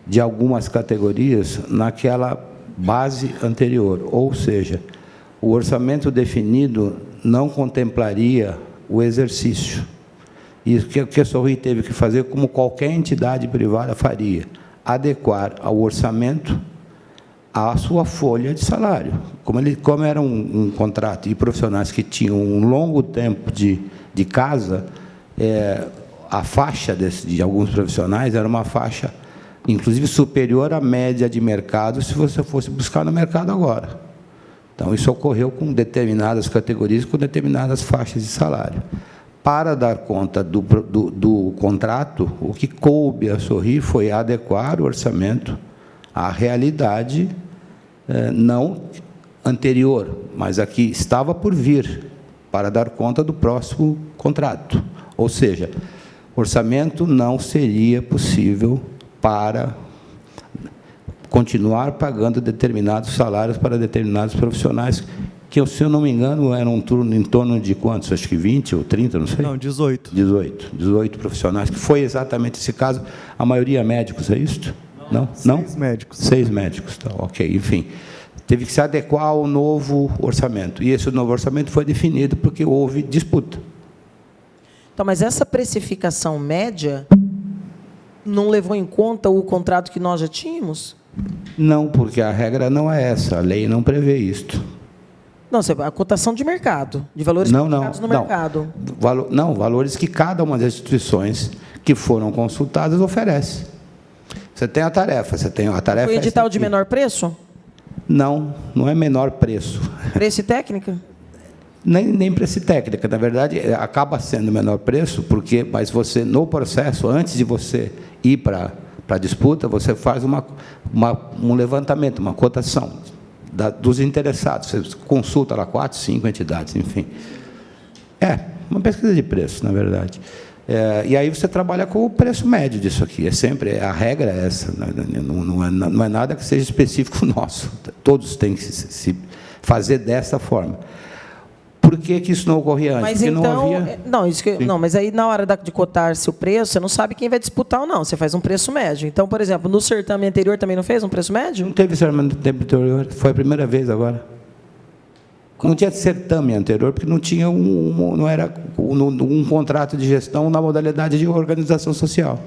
B: de algumas categorias naquela base anterior, ou seja, o orçamento definido não contemplaria o exercício. E o que a Sorri teve que fazer, como qualquer entidade privada faria, adequar ao orçamento a sua folha de salário. Como era um contrato de profissionais que tinham um longo tempo de casa, a faixa de alguns profissionais era uma faixa, inclusive, superior à média de mercado, se você fosse buscar no mercado agora. Então, isso ocorreu com determinadas categorias, com determinadas faixas de salário. Para dar conta do contrato, o que coube a Sorri foi adequar o orçamento à realidade não anterior, mas a que estava por vir, para dar conta do próximo contrato. Ou seja, orçamento não seria possível para continuar pagando determinados salários para determinados profissionais, que, se eu não me engano, eram em torno de quantos? Acho que 20 ou 30, não sei.
G: Não, 18.
B: 18 profissionais, que foi exatamente esse caso. A maioria médicos, é isso? Não?
G: 6 médicos.
B: 6 médicos, tá, ok, enfim. Teve que se adequar ao novo orçamento. E esse novo orçamento foi definido porque houve disputa.
A: Então, mas essa precificação média não levou em conta o contrato que nós já tínhamos?
B: Não, porque a regra não é essa, a lei não prevê isto.
A: Não, a cotação de mercado, de valores praticados no mercado.
B: Valores que cada uma das instituições que foram consultadas oferece. Você tem a tarefa,
A: Foi edital de menor preço?
B: Não, não é menor preço.
A: Preço e técnica?
B: Nem preço e técnica. Na verdade, acaba sendo menor preço, mas você, no processo, antes de você ir para a disputa, você faz um levantamento, uma cotação dos interessados. Você consulta lá 4, 5 entidades, enfim. Uma pesquisa de preço, na verdade. E aí você trabalha com o preço médio disso aqui. A regra é essa, não é nada que seja específico nosso. Todos têm que se fazer dessa forma. Por que isso não ocorria antes?
A: Mas
B: porque
A: então,
B: não havia...
A: mas aí na hora de cotar-se o preço, você não sabe quem vai disputar ou não. Você faz um preço médio. Então, por exemplo, no certame anterior também não fez um preço médio?
B: Não teve certame anterior, foi a primeira vez agora. Não tinha certame anterior, porque não tinha não era um contrato de gestão na modalidade de organização social.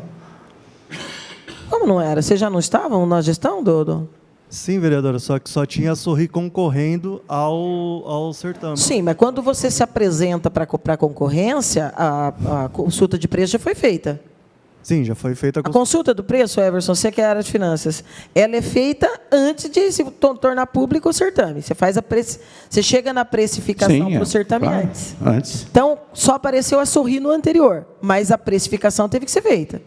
A: Como não era? Vocês já não estavam na gestão, Dodo?
G: Sim, vereadora, só que só tinha a Sorri concorrendo ao certame.
A: Sim, mas quando você se apresenta para a concorrência, a consulta de preço já foi feita.
G: Sim, já foi feita
A: A consulta do preço, Everson, você que é a área de finanças, ela é feita antes de se tornar público o certame. Você faz você chega na precificação para o certame
B: claro,
A: antes. Então, só apareceu a Sorri no anterior, mas a precificação teve que ser feita.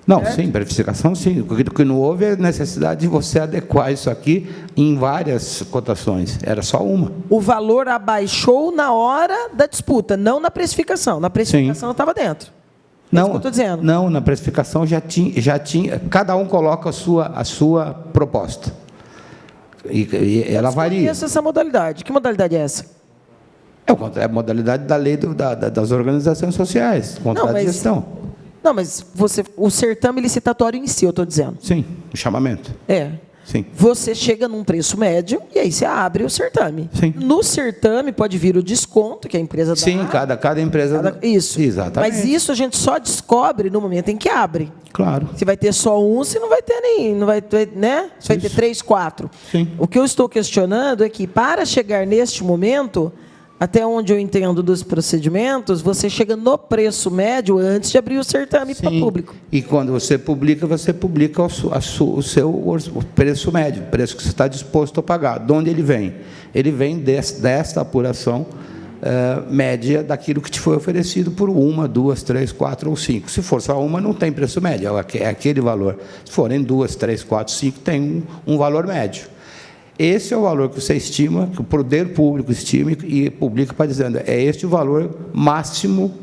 B: Não, sim, precificação sim. O que não houve é a necessidade de você adequar isso aqui em várias cotações. Era só uma.
A: O valor abaixou na hora da disputa, não na precificação. Na precificação estava dentro. É isso que eu estou dizendo.
B: Não, na precificação já tinha. Cada um coloca a sua proposta. E ela varia.
A: Conheço essa modalidade. Que modalidade é essa?
B: É a modalidade da lei das organizações sociais, contrato de gestão.
A: Não, mas o certame licitatório em si, eu estou dizendo.
B: Sim, o chamamento. Sim.
A: Você chega num preço médio e aí você abre o certame.
B: Sim.
A: No certame pode vir o desconto que a empresa dá.
B: Sim, cada empresa...
A: Isso.
B: Exatamente.
A: Mas isso a gente só descobre no momento em que abre.
B: Claro.
A: Se vai ter só um, se não vai ter nem... Não vai ter, né? Se vai ter 3, 4.
B: Sim.
A: O que eu estou questionando é que, para chegar neste momento, até onde eu entendo dos procedimentos, você chega no preço médio antes de abrir o certame para o público.
B: E quando você publica o seu preço médio, o preço que você está disposto a pagar. De onde ele vem? Ele vem desta apuração média daquilo que te foi oferecido por 1, 2, 3, 4 ou 5. Se for só uma, não tem preço médio, é aquele valor. Se forem 2, 3, 4, 5, tem um valor médio. Esse é o valor que você estima, que o poder público estima e publica para dizendo, é este o valor máximo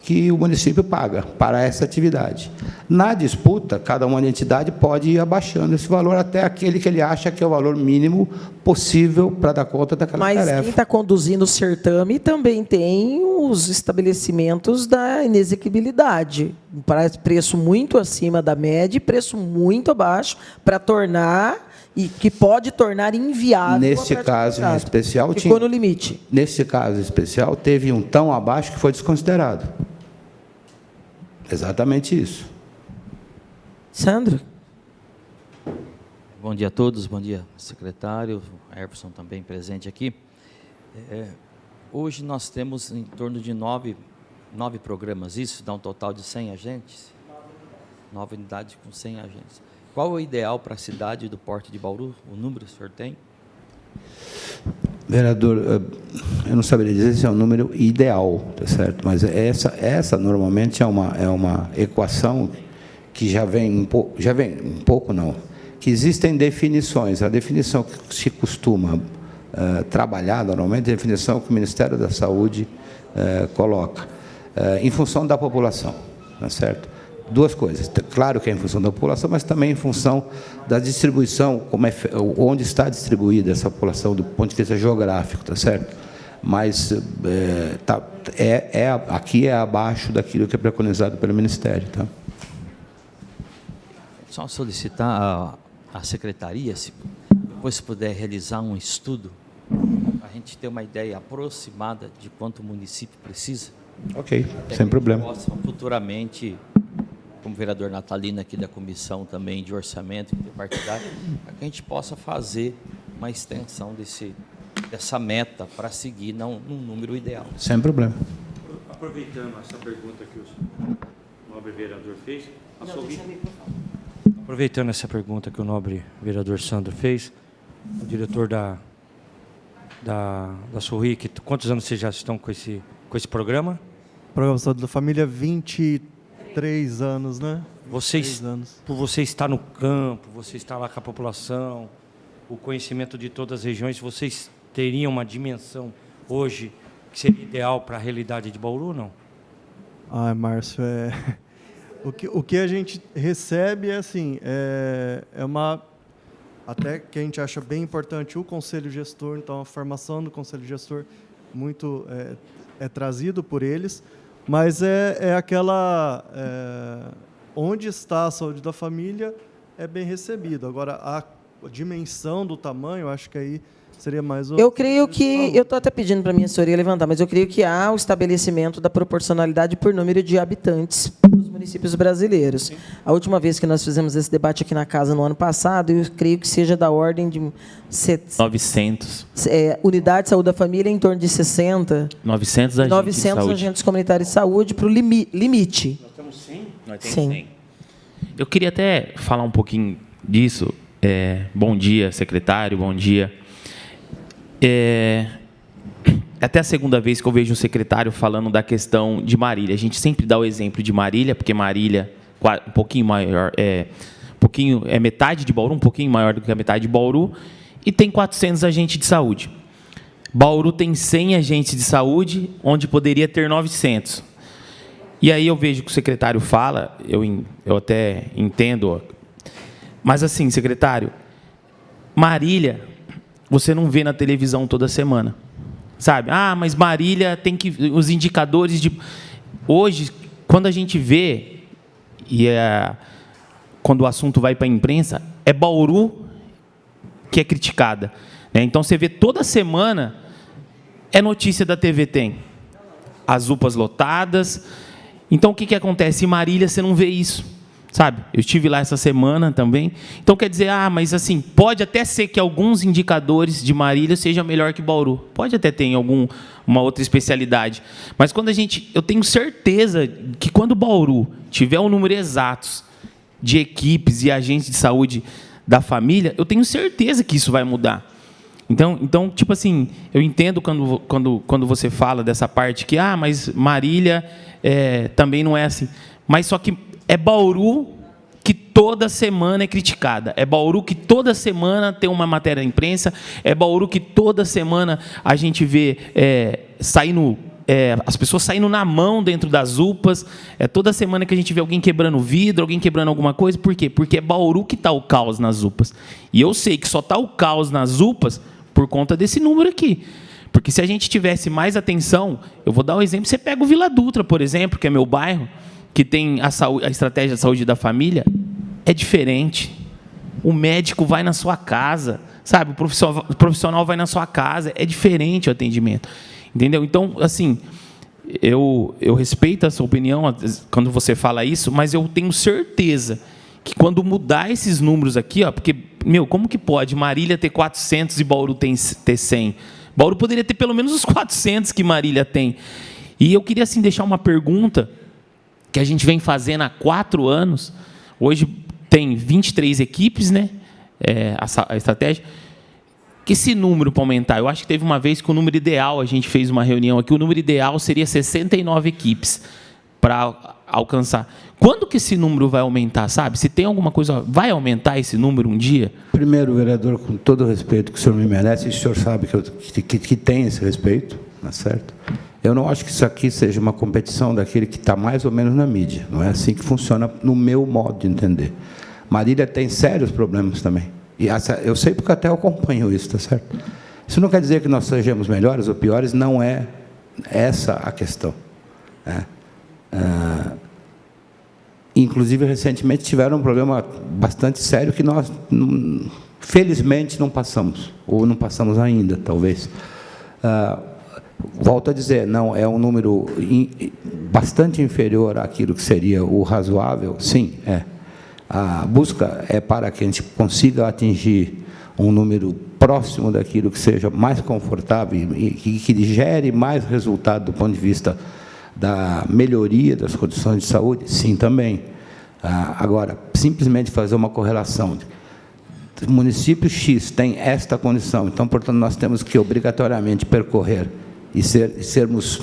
B: que o município paga para essa atividade. Na disputa, cada uma entidade pode ir abaixando esse valor até aquele que ele acha que é o valor mínimo possível para dar conta daquela tarefa.
A: Mas quem está conduzindo o certame também tem os estabelecimentos da inexequibilidade. Preço muito acima da média e preço muito abaixo para tornar... e que pode tornar inviável.
B: Nesse caso em especial,
A: ficou no limite.
B: Nesse caso especial, teve um tão abaixo que foi desconsiderado. Exatamente isso.
A: Sandro?
J: Bom dia a todos, bom dia, secretário, Everson também presente aqui. Hoje nós temos em torno de 9 programas, isso dá um total de 100 agentes? 9 unidades com 100 agentes. Qual é o ideal para a cidade do Porto de Bauru? O número que o senhor tem?
B: Vereador, eu não saberia dizer se é um número ideal, tá certo? Mas essa normalmente é uma equação que já vem um pouco não, que existem definições. A definição que se costuma trabalhar normalmente é a definição que o Ministério da Saúde coloca, em função da população, tá certo? Duas coisas, claro que é em função da população, mas também em função da distribuição, onde está distribuída essa população do ponto de vista geográfico, tá certo? Mas aqui é abaixo daquilo que é preconizado pelo Ministério, tá?
J: Só solicitar à secretaria, se depois puder realizar um estudo, para a gente ter uma ideia aproximada de quanto o município precisa.
B: Ok, sem problema.
J: Possa futuramente, como vereador Natalino aqui da comissão também de orçamento interpartidário, para que a gente possa fazer uma extensão dessa meta para seguir num número ideal.
B: Sem problema.
C: Aproveitando essa pergunta que o nobre vereador fez, aproveitando essa pergunta que o nobre vereador Sandro fez, o diretor da Sorri, quantos anos vocês já estão com esse programa?
G: Programa Saúde da Família, 23 anos, né?
C: Por você estar no campo, você estar lá com a população, o conhecimento de todas as regiões, vocês teriam uma dimensão hoje que seria ideal para a realidade de Bauru ou não?
G: Márcio, o que a gente recebe é assim, é uma... Até que a gente acha bem importante o Conselho Gestor, então a formação do Conselho Gestor muito é trazido por eles, mas é aquela... onde está a saúde da família é bem recebido. Agora, a dimensão do tamanho, acho que aí seria mais...
A: Eu creio que... Eu estou até pedindo para a minha assessoria levantar, mas eu creio que há o estabelecimento da proporcionalidade por número de habitantes dos municípios. municípios brasileiros. A última vez que nós fizemos esse debate aqui na casa no ano passado, eu creio que seja da ordem de
H: 900.
A: Unidade de saúde da família em torno de 60.
H: 900 agentes
A: 900
H: de saúde.
A: agentes comunitários de saúde para o limite.
H: Nós temos 100? Nós temos
A: Sim.
H: 100. Eu queria até falar um pouquinho disso. Bom dia, secretário, bom dia. Até a segunda vez que eu vejo um secretário falando da questão de Marília. A gente sempre dá o exemplo de Marília, porque Marília um pouquinho maior, é metade de Bauru, um pouquinho maior do que a metade de Bauru, e tem 400 agentes de saúde. Bauru tem 100 agentes de saúde, onde poderia ter 900. E aí eu vejo que o secretário fala, eu até entendo, mas assim, secretário, Marília, você não vê na televisão toda semana. Sabe? Mas Marília tem que... Os indicadores de... Hoje, quando a gente vê, quando o assunto vai para a imprensa, é Bauru que é criticada. Né? Então, você vê toda semana, é notícia da TV Tem. As UPAs lotadas. Então, o que acontece? Em Marília, você não vê isso. Sabe? Eu estive lá essa semana também. Então, quer dizer, mas assim, pode até ser que alguns indicadores de Marília sejam melhor que Bauru. Pode até ter em uma outra especialidade. Mas quando eu tenho certeza que quando Bauru tiver o número exato de equipes e agentes de saúde da família, eu tenho certeza que isso vai mudar. Então, tipo assim, eu entendo quando você fala dessa parte que, mas Marília também não é assim. Mas só que é Bauru que toda semana é criticada. É Bauru que toda semana tem uma matéria na imprensa. É Bauru que toda semana a gente vê as pessoas saindo na mão dentro das UPAs. É toda semana que a gente vê alguém quebrando vidro, alguém quebrando alguma coisa. Por quê? Porque é Bauru que está o caos nas UPAs. E eu sei que só está o caos nas UPAs por conta desse número aqui. Porque se a gente tivesse mais atenção, eu vou dar um exemplo, você pega o Vila Dutra, por exemplo, que é meu bairro, que tem a estratégia de saúde da família, é diferente. O médico vai na sua casa, sabe? O profissional vai na sua casa, é diferente o atendimento. Entendeu? Então, assim, eu respeito a sua opinião quando você fala isso, mas eu tenho certeza que quando mudar esses números aqui, porque, como que pode Marília ter 400 e Bauru ter 100? Bauru poderia ter pelo menos os 400 que Marília tem. E eu queria, assim, deixar uma pergunta que a gente vem fazendo há 4 anos. Hoje tem 23 equipes, né? A estratégia. Que esse número para aumentar, eu acho que teve uma vez que o número ideal, a gente fez uma reunião aqui, o número ideal seria 69 equipes para alcançar. Quando que esse número vai aumentar, sabe? Se tem alguma coisa, vai aumentar esse número um dia?
B: Primeiro, vereador, com todo o respeito que o senhor me merece, e o senhor sabe que tem esse respeito, tá certo? Eu não acho que isso aqui seja uma competição daquele que está mais ou menos na mídia. Não é assim que funciona no meu modo de entender. Marília tem sérios problemas também. E eu sei porque até eu acompanho isso, tá certo? Isso não quer dizer que nós sejamos melhores ou piores, não é essa a questão. Inclusive, recentemente, tiveram um problema bastante sério que nós, felizmente, não passamos. Ou não passamos ainda, talvez. Volto a dizer, não, é um número bastante inferior àquilo que seria o razoável, sim, é. A busca é para que a gente consiga atingir um número próximo daquilo que seja mais confortável e que gere mais resultado do ponto de vista da melhoria das condições de saúde, sim, também. Agora, simplesmente fazer uma correlação. O município X tem esta condição, então, portanto, nós temos que obrigatoriamente percorrer e sermos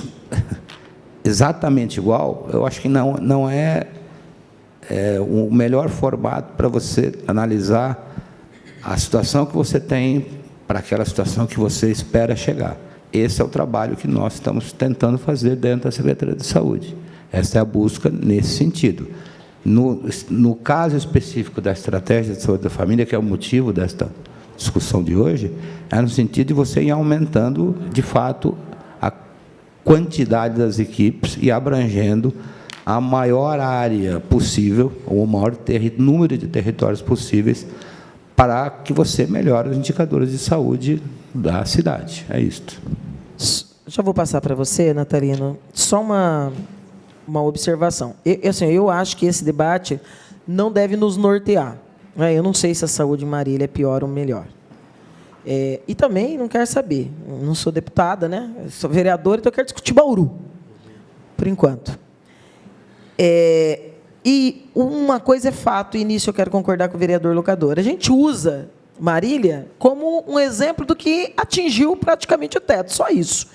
B: exatamente igual, eu acho que não é o melhor formato para você analisar a situação que você tem para aquela situação que você espera chegar. Esse é o trabalho que nós estamos tentando fazer dentro da Secretaria de Saúde. Essa é a busca nesse sentido. No caso específico da estratégia de saúde da família, que é o motivo desta discussão de hoje, é no sentido de você ir aumentando, de fato, a quantidade das equipes e abrangendo a maior área possível, ou o maior número de territórios possíveis, para que você melhore os indicadores de saúde da cidade. É isto.
A: Já vou passar para você, Natalino. Só uma observação. Eu acho que esse debate não deve nos nortear. Eu não sei se a saúde em Marília é pior ou melhor. E também não quero saber. Eu não sou deputada, né? Eu sou vereadora, então eu quero discutir Bauru, por enquanto. E uma coisa é fato, e nisso eu quero concordar com o vereador Locador. A gente usa Marília como um exemplo do que atingiu praticamente o teto, só isso.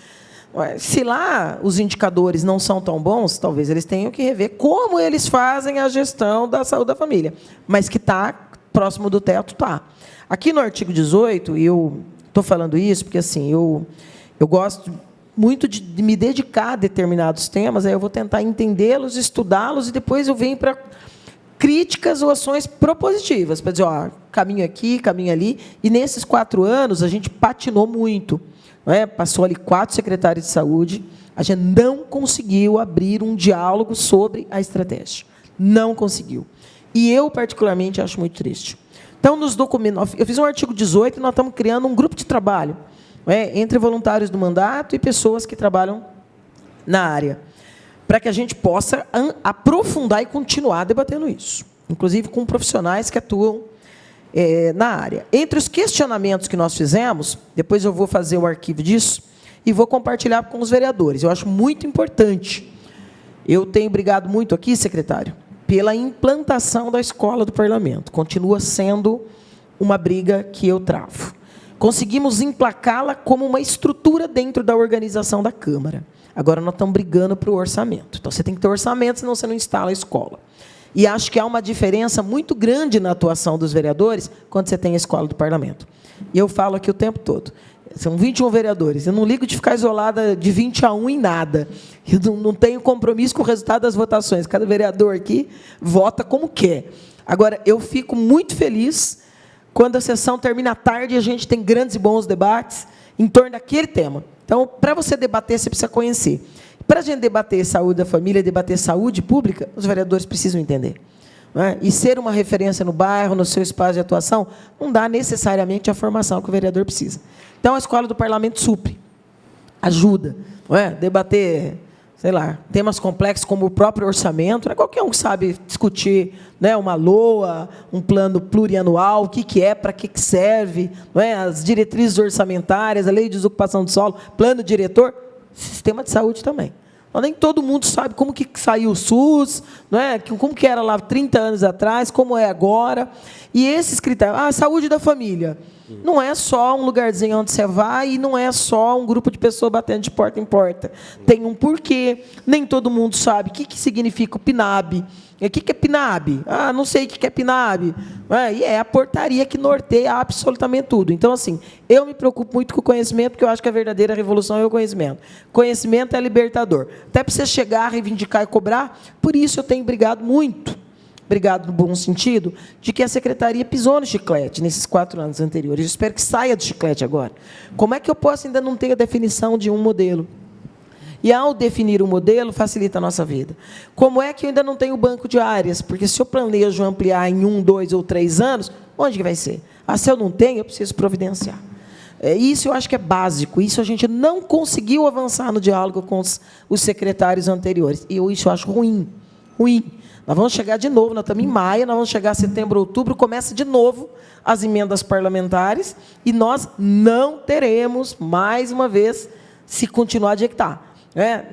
A: Se lá os indicadores não são tão bons, talvez eles tenham que rever como eles fazem a gestão da saúde da família. Mas que está próximo do teto, está. Aqui no artigo 18, e eu estou falando isso porque assim, eu gosto muito de me dedicar a determinados temas, aí eu vou tentar entendê-los, estudá-los, e depois eu venho para críticas ou ações propositivas, para dizer, caminho aqui, caminho ali. E nesses 4 anos, a gente patinou muito. Passou ali 4 secretários de saúde, a gente não conseguiu abrir um diálogo sobre a estratégia. Não conseguiu. E eu, particularmente, acho muito triste. Então, nos documentos, eu fiz um artigo 18 e nós estamos criando um grupo de trabalho entre voluntários do mandato e pessoas que trabalham na área, para que a gente possa aprofundar e continuar debatendo isso, inclusive com profissionais que atuam na área. Entre os questionamentos que nós fizemos, depois eu vou fazer o arquivo disso e vou compartilhar com os vereadores. Eu acho muito importante. Eu tenho brigado muito aqui, secretário, pela implantação da escola do parlamento. Continua sendo uma briga que eu travo. Conseguimos emplacá-la como uma estrutura dentro da organização da Câmara. Agora nós estamos brigando para o orçamento. Então, você tem que ter orçamento, senão você não instala a escola. E acho que há uma diferença muito grande na atuação dos vereadores quando você tem a escola do parlamento. E eu falo aqui o tempo todo. São 21 vereadores. Eu não ligo de ficar isolada de 20 a 1 em nada. Eu não tenho compromisso com o resultado das votações. Cada vereador aqui vota como quer. Agora, eu fico muito feliz quando a sessão termina tarde e a gente tem grandes e bons debates em torno daquele tema. Então, para você debater, você precisa conhecer. Para a gente debater saúde da família, debater saúde pública, os vereadores precisam entender. E ser uma referência no bairro, no seu espaço de atuação, não dá necessariamente a formação que o vereador precisa. Então, a escola do parlamento supre, ajuda. Debater, sei lá, temas complexos como o próprio orçamento. Não é qualquer um que sabe discutir uma LOA, um plano plurianual, o que é, para que serve, as diretrizes orçamentárias, a lei de desocupação do solo, plano diretor, sistema de saúde também. Nem todo mundo sabe como que saiu o SUS, como que era lá 30 anos atrás, como é agora. E esses critérios, a saúde da família, não é só um lugarzinho onde você vai e não é só um grupo de pessoas batendo de porta em porta. Tem um porquê. Nem todo mundo sabe o que significa o PNAB. O que é PNAB? Não sei o que é PNAB. E é a portaria que norteia absolutamente tudo. Então, assim, eu me preocupo muito com o conhecimento, porque eu acho que a verdadeira revolução é o conhecimento. Conhecimento é libertador. Até para você chegar, reivindicar e cobrar, por isso eu tenho brigado muito, brigado no bom sentido, de que a secretaria pisou no chiclete nesses 4 anos anteriores. Eu espero que saia do chiclete agora. Como é que eu posso ainda não ter a definição de um modelo? E, ao definir o modelo, facilita a nossa vida. Como é que eu ainda não tenho banco de áreas? Porque se eu planejo ampliar em 1, 2 ou 3 anos, onde que vai ser? Se eu não tenho, eu preciso providenciar. Isso eu acho que é básico. Isso a gente não conseguiu avançar no diálogo com os secretários anteriores. E isso eu acho ruim. Ruim. Nós vamos chegar de novo, nós estamos em maio, nós vamos chegar a setembro, outubro, começa de novo as emendas parlamentares e nós não teremos, mais uma vez, se continuar do jeito que está.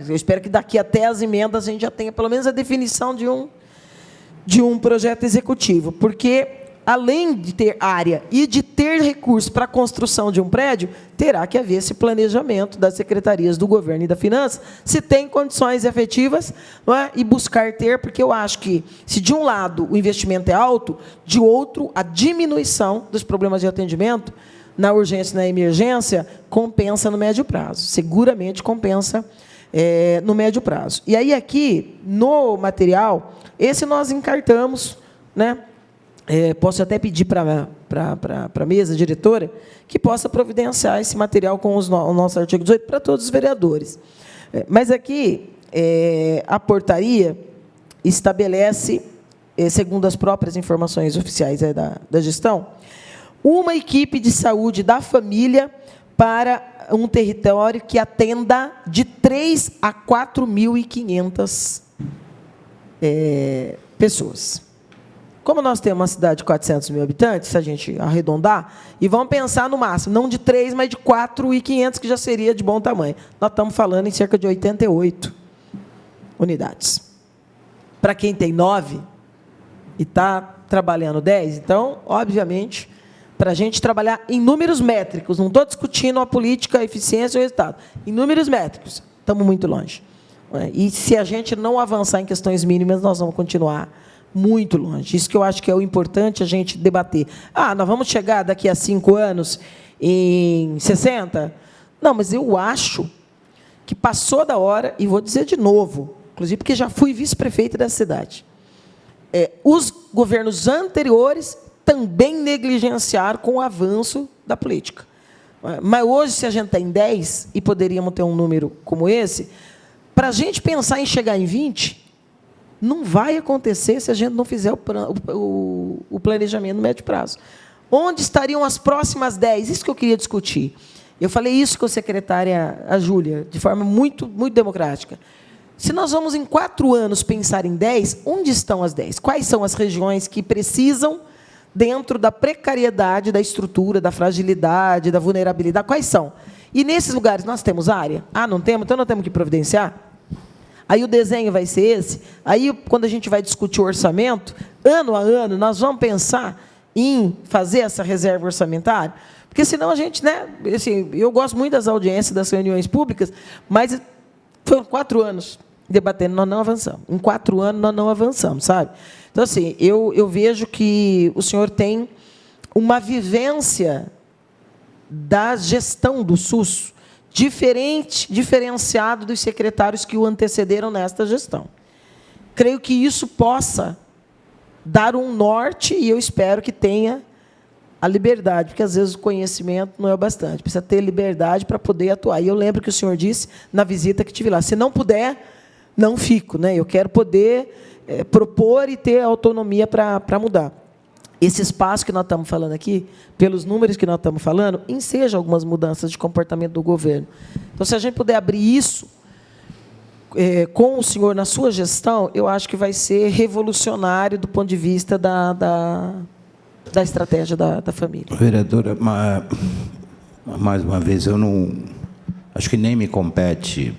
A: Eu espero que daqui até as emendas a gente já tenha pelo menos a definição de um projeto executivo, porque, além de ter área e de ter recursos para a construção de um prédio, terá que haver esse planejamento das secretarias do governo e da finança, se tem condições efetivas, e buscar ter, porque eu acho que, se de um lado o investimento é alto, de outro, a diminuição dos problemas de atendimento, na urgência e na emergência, compensa no médio prazo, seguramente compensa no médio prazo. E aí, aqui, no material, esse nós encartamos, posso até pedir para a mesa diretora que possa providenciar esse material com o nosso artigo 18 para todos os vereadores. Mas aqui, a portaria estabelece, segundo as próprias informações oficiais da gestão, uma equipe de saúde da família para um território que atenda de 3 a 4.500 pessoas. Como nós temos uma cidade de 400 mil habitantes, se a gente arredondar, e vamos pensar no máximo, não de 3, mas de 4.500, que já seria de bom tamanho. Nós estamos falando em cerca de 88 unidades. Para quem tem 9 e está trabalhando 10, então, obviamente, para a gente trabalhar em números métricos, não estou discutindo a política, a eficiência ou o resultado, em números métricos, estamos muito longe. E se a gente não avançar em questões mínimas, nós vamos continuar muito longe. Isso que eu acho que é o importante a gente debater. Nós vamos chegar daqui a 5 anos em 60? Não, mas eu acho que passou da hora, e vou dizer de novo, inclusive porque já fui vice-prefeito da cidade. Os governos anteriores também negligenciaram com o avanço da política. Mas hoje, se a gente tem 10, e poderíamos ter um número como esse, para a gente pensar em chegar em 20, não vai acontecer se a gente não fizer o planejamento no médio prazo. Onde estariam as próximas 10? Isso que eu queria discutir. Eu falei isso com a secretária, a Júlia, de forma muito, muito democrática. Se nós vamos, em 4 anos, pensar em 10, onde estão as 10? Quais são as regiões que precisam, dentro da precariedade, da estrutura, da fragilidade, da vulnerabilidade? Quais são? E nesses lugares nós temos área? Não temos? Então nós temos que providenciar? Aí o desenho vai ser esse. Aí, quando a gente vai discutir o orçamento, ano a ano, nós vamos pensar em fazer essa reserva orçamentária, porque senão a gente, assim, eu gosto muito das audiências, das reuniões públicas, mas foram 4 anos debatendo, nós não avançamos. Em 4 anos, nós não avançamos, sabe? Então, assim, eu vejo que o senhor tem uma vivência da gestão do SUS diferenciado dos secretários que o antecederam nesta gestão. Creio que isso possa dar um norte, e eu espero que tenha a liberdade, porque, às vezes, o conhecimento não é o bastante. Precisa ter liberdade para poder atuar. E eu lembro que o senhor disse, na visita que tive lá, se não puder, não fico. Eu quero poder propor e ter autonomia para mudar. Esse espaço que nós estamos falando aqui, pelos números que nós estamos falando, enseja algumas mudanças de comportamento do governo. Então, se a gente puder abrir isso com o senhor na sua gestão, eu acho que vai ser revolucionário do ponto de vista da estratégia da família.
B: Vereadora, mais uma vez, eu não... Acho que nem me compete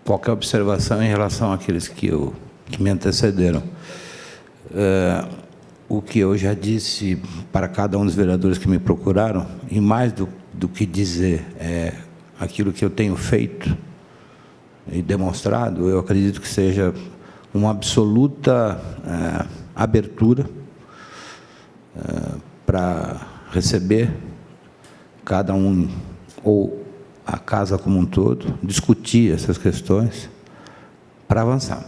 B: qualquer observação em relação àqueles que me antecederam. O que eu já disse para cada um dos vereadores que me procuraram, e mais do que dizer aquilo que eu tenho feito e demonstrado, eu acredito que seja uma absoluta abertura para receber cada um, ou a casa como um todo, discutir essas questões para avançar.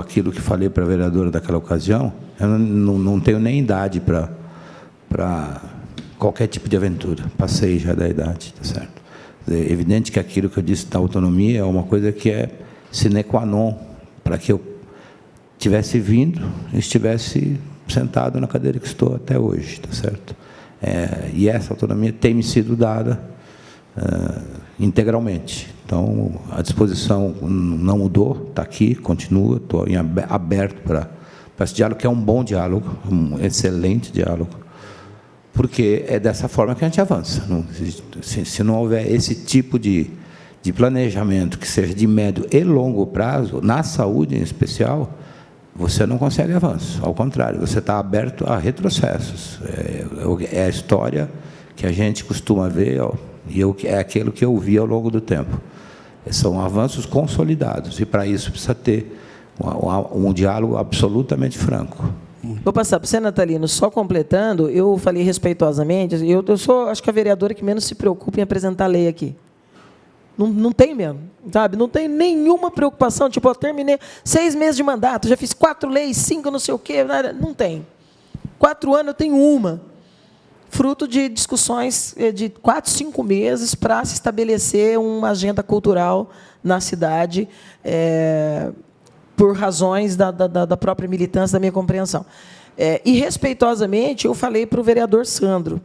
B: Aquilo que falei para a vereadora daquela ocasião, eu não tenho nem idade para qualquer tipo de aventura. Passei já da idade, tá certo? É evidente que aquilo que eu disse da autonomia é uma coisa que é sine qua non para que eu tivesse vindo e estivesse sentado na cadeira que estou até hoje, tá certo? E essa autonomia tem me sido dada integralmente. Então, a disposição não mudou, está aqui, continua, estou aberto para esse diálogo, que é um bom diálogo, um excelente diálogo, porque é dessa forma que a gente avança. Se não houver esse tipo de planejamento que seja de médio e longo prazo, na saúde em especial, você não consegue avanço. Ao contrário, você está aberto a retrocessos. É a história que a gente costuma ver, e é aquilo que eu vi ao longo do tempo. São avanços consolidados, e para isso precisa ter um diálogo absolutamente franco.
A: Vou passar para você, Natalino, só completando, eu falei respeitosamente, eu sou, acho que a vereadora que menos se preocupa em apresentar lei aqui. Não tem mesmo, sabe? Não tem nenhuma preocupação, tipo, eu terminei 6 meses de mandato, já fiz 4 leis, 5 não sei o quê, não tem. 4 anos eu tenho uma, fruto de discussões de 4, 5 meses para se estabelecer uma agenda cultural na cidade, por razões da própria militância, da minha compreensão. E, respeitosamente, eu falei para o vereador Sandro,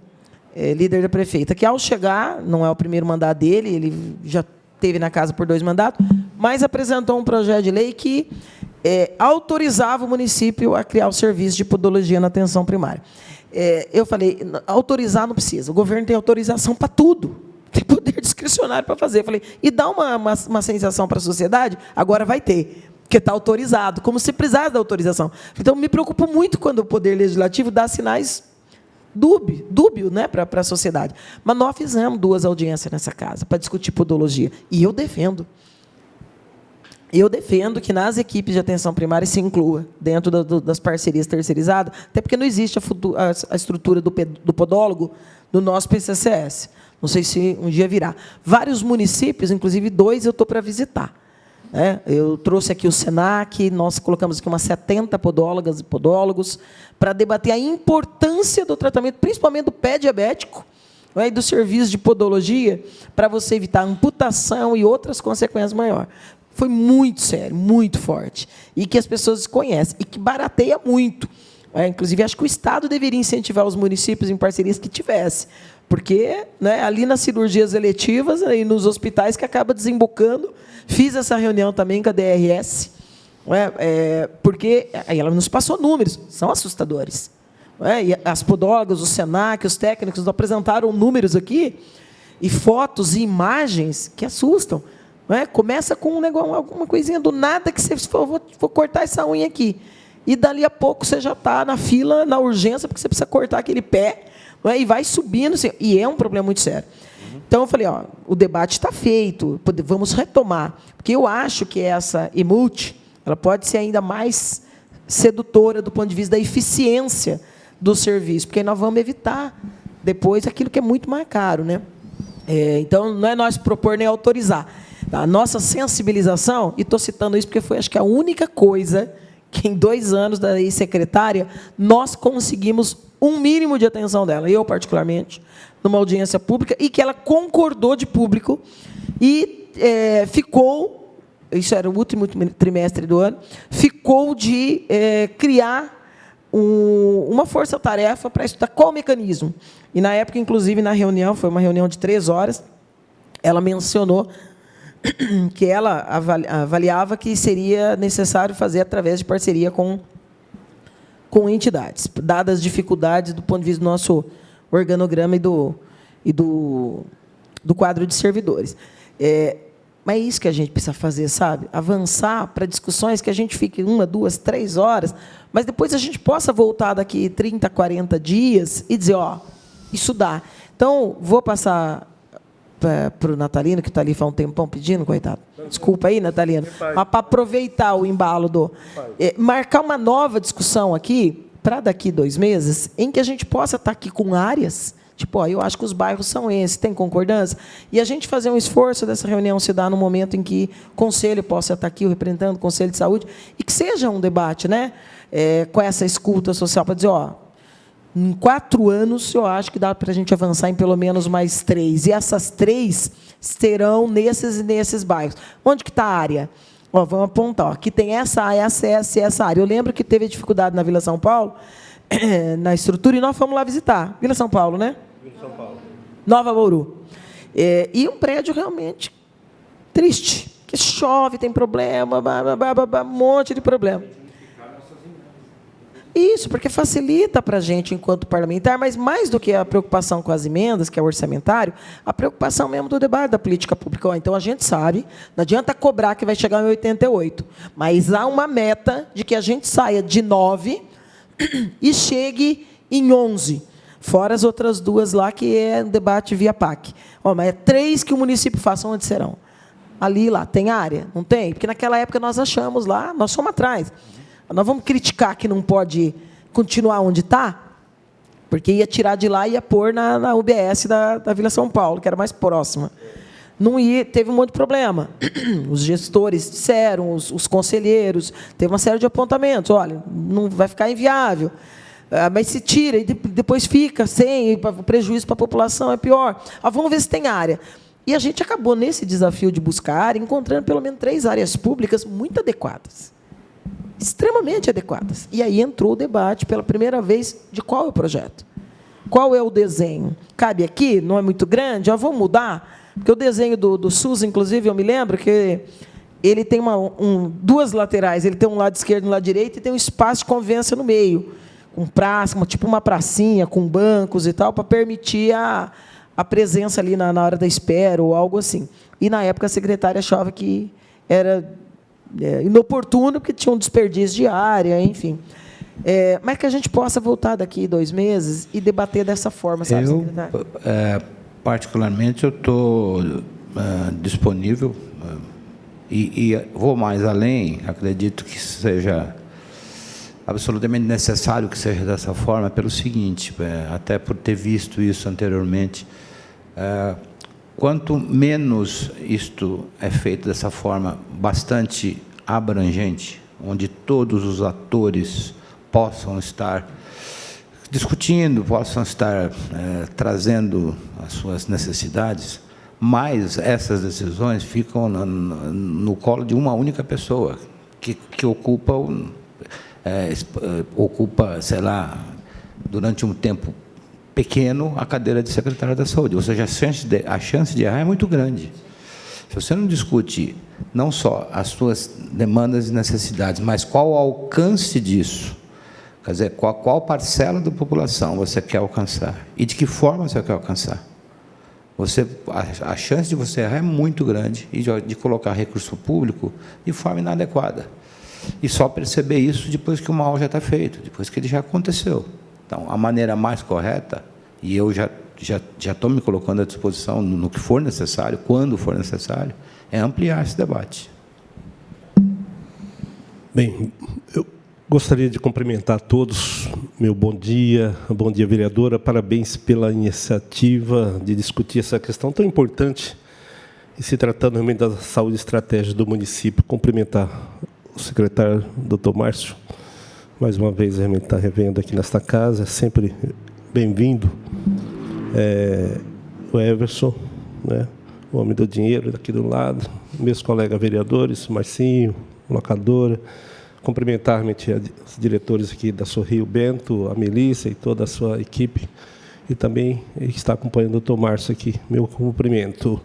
A: líder da prefeita, que, ao chegar, não é o primeiro mandato dele, ele já esteve na casa por 2 mandatos, mas apresentou um projeto de lei que autorizava o município a criar o serviço de podologia na atenção primária. Eu falei, autorizar não precisa, o governo tem autorização para tudo, tem poder discricionário para fazer. Eu falei, e dá uma sensação para a sociedade, agora vai ter, porque está autorizado, como se precisasse da autorização. Então, me preocupo muito quando o Poder Legislativo dá sinais dúbio, né, para a sociedade. Mas nós fizemos 2 audiências nessa casa para discutir podologia, e eu defendo. Eu defendo que nas equipes de atenção primária se inclua, dentro das parcerias terceirizadas, até porque não existe a estrutura do podólogo no nosso PCCS. Não sei se um dia virá. Vários municípios, inclusive 2, eu estou para visitar. Eu trouxe aqui o SENAC, nós colocamos aqui umas 70 podólogas e podólogos, para debater a importância do tratamento, principalmente do pé diabético, e do serviço de podologia, para você evitar amputação e outras consequências maiores. Foi muito sério, muito forte, e que as pessoas conhecem, e que barateia muito. Inclusive, acho que o Estado deveria incentivar os municípios em parcerias que tivesse, porque, né, ali nas cirurgias eletivas e nos hospitais que acaba desembocando, fiz essa reunião também com a DRS, porque aí ela nos passou números, são assustadores. E as podólogas, o SENAC, os técnicos apresentaram números aqui, e fotos e imagens que assustam. Começa com um negócio, alguma coisinha do nada que você vou cortar essa unha aqui. E dali a pouco você já está na fila, na urgência, porque você precisa cortar aquele pé, e vai subindo. Assim, e é um problema muito sério. Então, eu falei, o debate está feito, vamos retomar. Porque eu acho que essa EMULT, ela pode ser ainda mais sedutora do ponto de vista da eficiência do serviço, porque nós vamos evitar depois aquilo que é muito mais caro, né? Então, não é nós propor nem autorizar. A nossa sensibilização, e estou citando isso porque foi, acho que, a única coisa que, em 2 anos da ex-secretária, nós conseguimos um mínimo de atenção dela, eu, particularmente, numa audiência pública, e que ela concordou de público e ficou, isso era o último trimestre do ano, ficou de criar uma força-tarefa para estudar qual o mecanismo. E, na época, inclusive, na reunião, foi uma reunião de 3 horas, ela mencionou que ela avaliava que seria necessário fazer através de parceria com entidades, dadas as dificuldades do ponto de vista do nosso organograma e do quadro de servidores. Mas é isso que a gente precisa fazer, sabe? Avançar para discussões que a gente fique 1, 2, 3 horas, mas depois a gente possa voltar daqui 30, 40 dias e dizer, isso dá. Então, vou passar para o Natalino, que está ali faz um tempão pedindo, coitado. Desculpa aí, Natalino. Mas para aproveitar o embalo marcar uma nova discussão aqui, para daqui 2 meses, em que a gente possa estar aqui com áreas, tipo, eu acho que os bairros são esses, tem concordância? E a gente fazer um esforço dessa reunião se dar no momento em que o Conselho possa estar aqui, representando o Conselho de Saúde, e que seja um debate, né, com essa escuta social, para dizer, em 4 anos, eu acho que dá para a gente avançar em pelo menos mais 3. E essas 3 serão nesses e nesses bairros. Onde que está a área? Vamos apontar. Aqui tem essa área. Eu lembro que teve dificuldade na Vila São Paulo, na estrutura, e nós fomos lá visitar. Vila São Paulo, né? Vila São Paulo. Nova Bauru. E um prédio realmente triste, que chove, tem problema, um monte de problema. Isso, porque facilita para a gente, enquanto parlamentar, mas mais do que a preocupação com as emendas, que é o orçamentário, a preocupação mesmo do debate da política pública. Então, a gente sabe, não adianta cobrar que vai chegar em 88, mas há uma meta de que a gente saia de 9 e chegue em 11, fora as outras 2 lá, que é o debate via PAC. Mas é 3 que o município faça, onde serão? Ali, lá, tem área? Não tem? Porque naquela época nós achamos lá, nós fomos atrás. Nós vamos criticar que não pode continuar onde está, porque ia tirar de lá e ia pôr na UBS da Vila São Paulo, que era mais próxima. Não ia, teve um monte de problema. Os gestores disseram, os conselheiros, teve uma série de apontamentos. Olha, não vai ficar inviável. Mas se tira e depois fica sem, o prejuízo para a população é pior. Vamos ver se tem área. E a gente acabou, nesse desafio de buscar área, encontrando pelo menos 3 áreas públicas muito adequadas. Extremamente adequadas. E aí entrou o debate, pela primeira vez, de qual é o projeto. Qual é o desenho? Cabe aqui? Não é muito grande? Vamos mudar? Porque o desenho do SUS, inclusive, eu me lembro que ele tem duas laterais, ele tem um lado esquerdo e um lado direito, e tem um espaço de convivência no meio, com praça, tipo uma pracinha, com bancos e tal, para permitir a presença ali na hora da espera, ou algo assim. E, na época, a secretária achava que era inoportuno, porque tinha um desperdício de área, enfim. Mas que a gente possa voltar daqui 2 meses e debater dessa forma, sabe, secretário?
B: Particularmente, eu estou disponível e vou mais além. Acredito que seja absolutamente necessário que seja dessa forma, pelo seguinte, até por ter visto isso anteriormente, quanto menos isto é feito dessa forma bastante abrangente, onde todos os atores possam estar discutindo, possam estar trazendo as suas necessidades, mas essas decisões ficam no colo de uma única pessoa, que ocupa, sei lá, durante um tempo pequeno, a cadeira de secretário da Saúde. Ou seja, a chance de errar é muito grande. Se você não discute não só as suas demandas e necessidades, mas qual o alcance disso, quer dizer, qual parcela da população você quer alcançar e de que forma você quer alcançar, a chance de você errar é muito grande e de colocar recurso público de forma inadequada. E só perceber isso depois que o mal já está feito, depois que ele já aconteceu. Então, a maneira mais correta, e eu já estou me colocando à disposição no que for necessário, quando for necessário, é ampliar esse debate.
K: Bem, eu gostaria de cumprimentar a todos. Meu bom dia, vereadora. Parabéns pela iniciativa de discutir essa questão tão importante, e se tratando realmente da saúde estratégica do município. Cumprimentar o secretário, doutor Márcio, mais uma vez, realmente está revendo aqui nesta casa, sempre bem-vindo. O Everson, né, o homem do dinheiro, daqui do lado, meus colegas vereadores, Marcinho, locadora, cumprimentar realmente os diretores aqui da Sorrio, Bento, a Melissa e toda a sua equipe, e também está acompanhando o doutor Márcio aqui, meu cumprimento,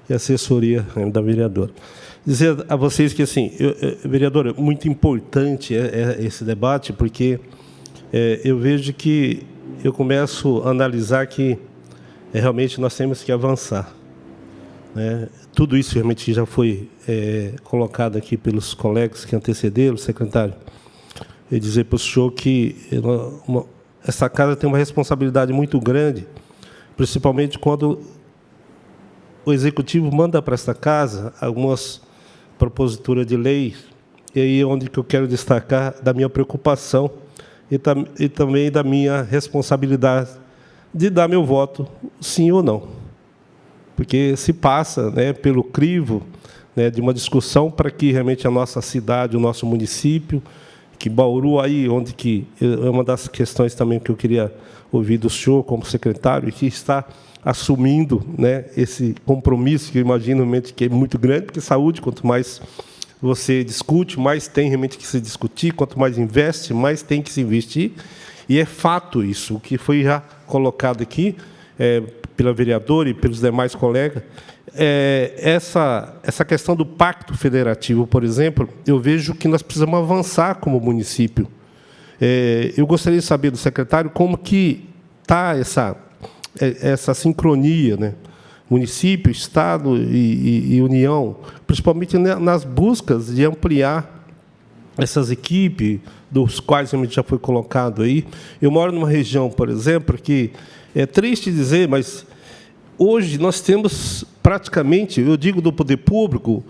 K: e a assessoria da vereadora. Dizer a vocês que, assim, vereadora, muito importante esse debate, porque eu vejo que eu começo a analisar que realmente nós temos que avançar, né? Tudo isso realmente já foi colocado aqui pelos colegas que antecederam, secretário, e dizer para o senhor que essa casa tem uma responsabilidade muito grande, principalmente quando o executivo manda para esta casa algumas proposituras de lei, e aí é onde que eu quero destacar da minha preocupação e também da minha responsabilidade de dar meu voto, sim ou não. Porque se passa, né, pelo crivo, né, de uma discussão para que realmente a nossa cidade, o nosso município, que Bauru, aí, onde que é uma das questões também que eu queria ouvir do senhor como secretário, e que está assumindo, né, esse compromisso, que eu imagino realmente que é muito grande, porque saúde, quanto mais você discute, mais tem realmente que se discutir, quanto mais investe, mais tem que se investir, e é fato isso, o que foi já colocado aqui pela vereadora e pelos demais colegas, essa questão do pacto federativo, por exemplo, eu vejo que nós precisamos avançar como município. Eu gostaria de saber do secretário como que está essa sincronia, né? Município, Estado e União, principalmente nas buscas de ampliar essas equipes, dos quais a gente já foi colocado aí. Eu moro numa região, por exemplo, que é triste dizer, mas hoje nós temos praticamente, eu digo do poder público,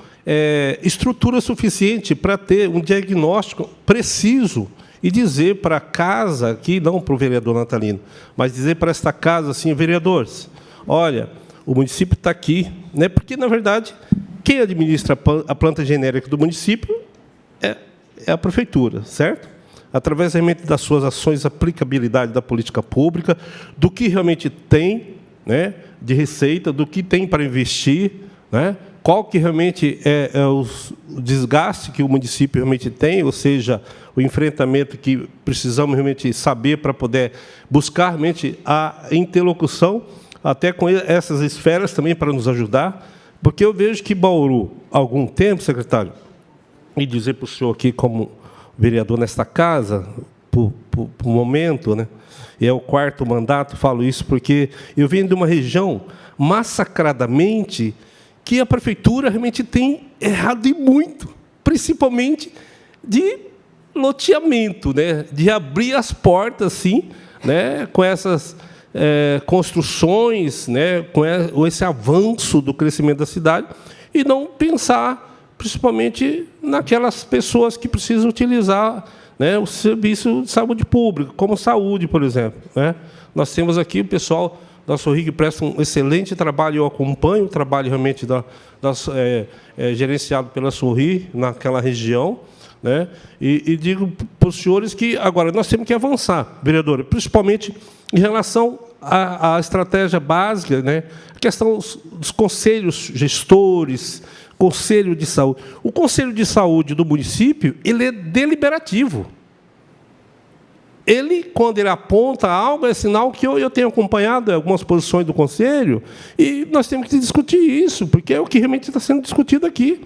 K: estrutura suficiente para ter um diagnóstico preciso e dizer para a casa, aqui não para o vereador Natalino, mas dizer para esta casa assim, vereadores, olha, o município está aqui, né? Porque, na verdade, quem administra a planta genérica do município é a prefeitura, certo? Através realmente das suas ações, aplicabilidade da política pública, do que realmente tem, né, de receita, do que tem para investir, né? Qual que realmente é o desgaste que o município realmente tem, ou seja, o enfrentamento que precisamos realmente saber para poder buscar realmente a interlocução, até com essas esferas também para nos ajudar, Porque eu vejo que Bauru, há algum tempo, secretário, e dizer para o senhor aqui, como vereador nesta casa, por momento, né? E é o 4º mandato, falo isso porque eu venho de uma região massacradamente que a prefeitura realmente tem errado e muito, principalmente de loteamento, né? De abrir as portas, assim, né? Com essas construções, né? Com esse avanço do crescimento da cidade, e não pensar principalmente naquelas pessoas que precisam utilizar, né, o serviço de saúde pública, como saúde, por exemplo, né? Nós temos aqui o pessoal da Sorri que presta um excelente trabalho, eu acompanho o trabalho realmente gerenciado pela Sorri naquela região, né? E digo para os senhores que agora nós temos que avançar, vereadora, principalmente em relação à estratégia básica, né? A questão dos conselhos gestores, Conselho de Saúde. O Conselho de Saúde do município, ele é deliberativo. Ele, quando ele aponta algo, é sinal que eu tenho acompanhado algumas posições do Conselho, e nós temos que discutir isso, porque é o que realmente está sendo discutido aqui.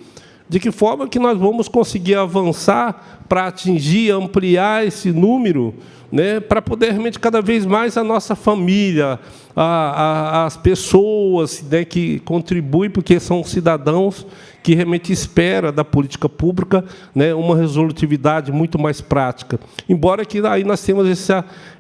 K: De que forma que nós vamos conseguir avançar para atingir, ampliar esse número, né, para poder realmente cada vez mais a nossa família, as pessoas, né, que contribuem, porque são cidadãos que realmente esperam da política pública, né, uma resolutividade muito mais prática. Embora que aí nós temos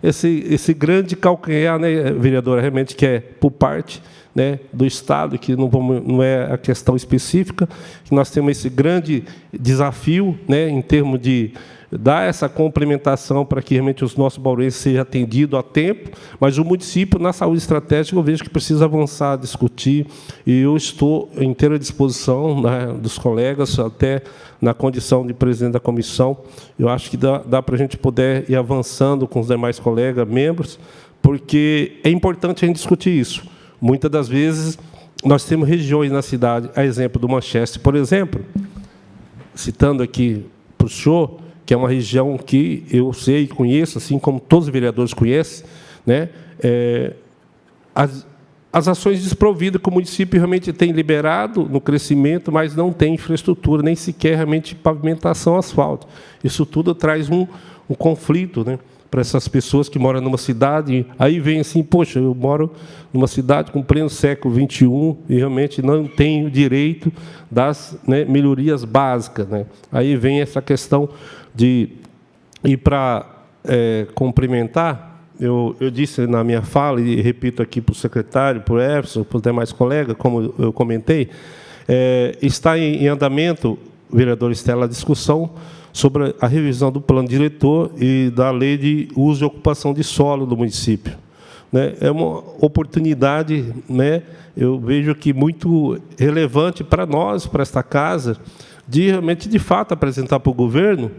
K: esse grande calcanhar, né, vereadora, realmente que é por parte, né, do Estado, que não é a questão específica, que nós temos esse grande desafio, né, em termos de dar essa complementação para que realmente os nossos bauruenses sejam atendidos a tempo, mas o município, na saúde estratégica, eu vejo que precisa avançar, discutir, e eu estou em inteira disposição, né, dos colegas, até na condição de presidente da comissão. Eu acho que dá para a gente poder ir avançando com os demais colegas, membros, porque é importante a gente discutir isso. Muitas das vezes, nós temos regiões na cidade, a exemplo do Manchester, por exemplo, citando aqui para o senhor, que é uma região que eu sei e conheço, assim como todos os vereadores conhecem, né? As ações desprovidas que o município realmente tem liberado no crescimento, mas não tem infraestrutura, nem sequer realmente pavimentação asfalto. Isso tudo traz um conflito, né, para essas pessoas que moram numa cidade. Aí vem assim, poxa, eu moro numa cidade com pleno século XXI e realmente não tenho direito das, né, melhorias básicas, né? Aí vem essa questão de... E para complementar, eu disse na minha fala, e repito aqui para o secretário, para o Everson, para os demais colegas, como eu comentei, está em andamento, vereador Estela, a discussão sobre a revisão do plano diretor e da lei de uso e ocupação de solo do município, né? É uma oportunidade, né, eu vejo que muito relevante para nós, para esta casa, de realmente, de fato, apresentar para o governo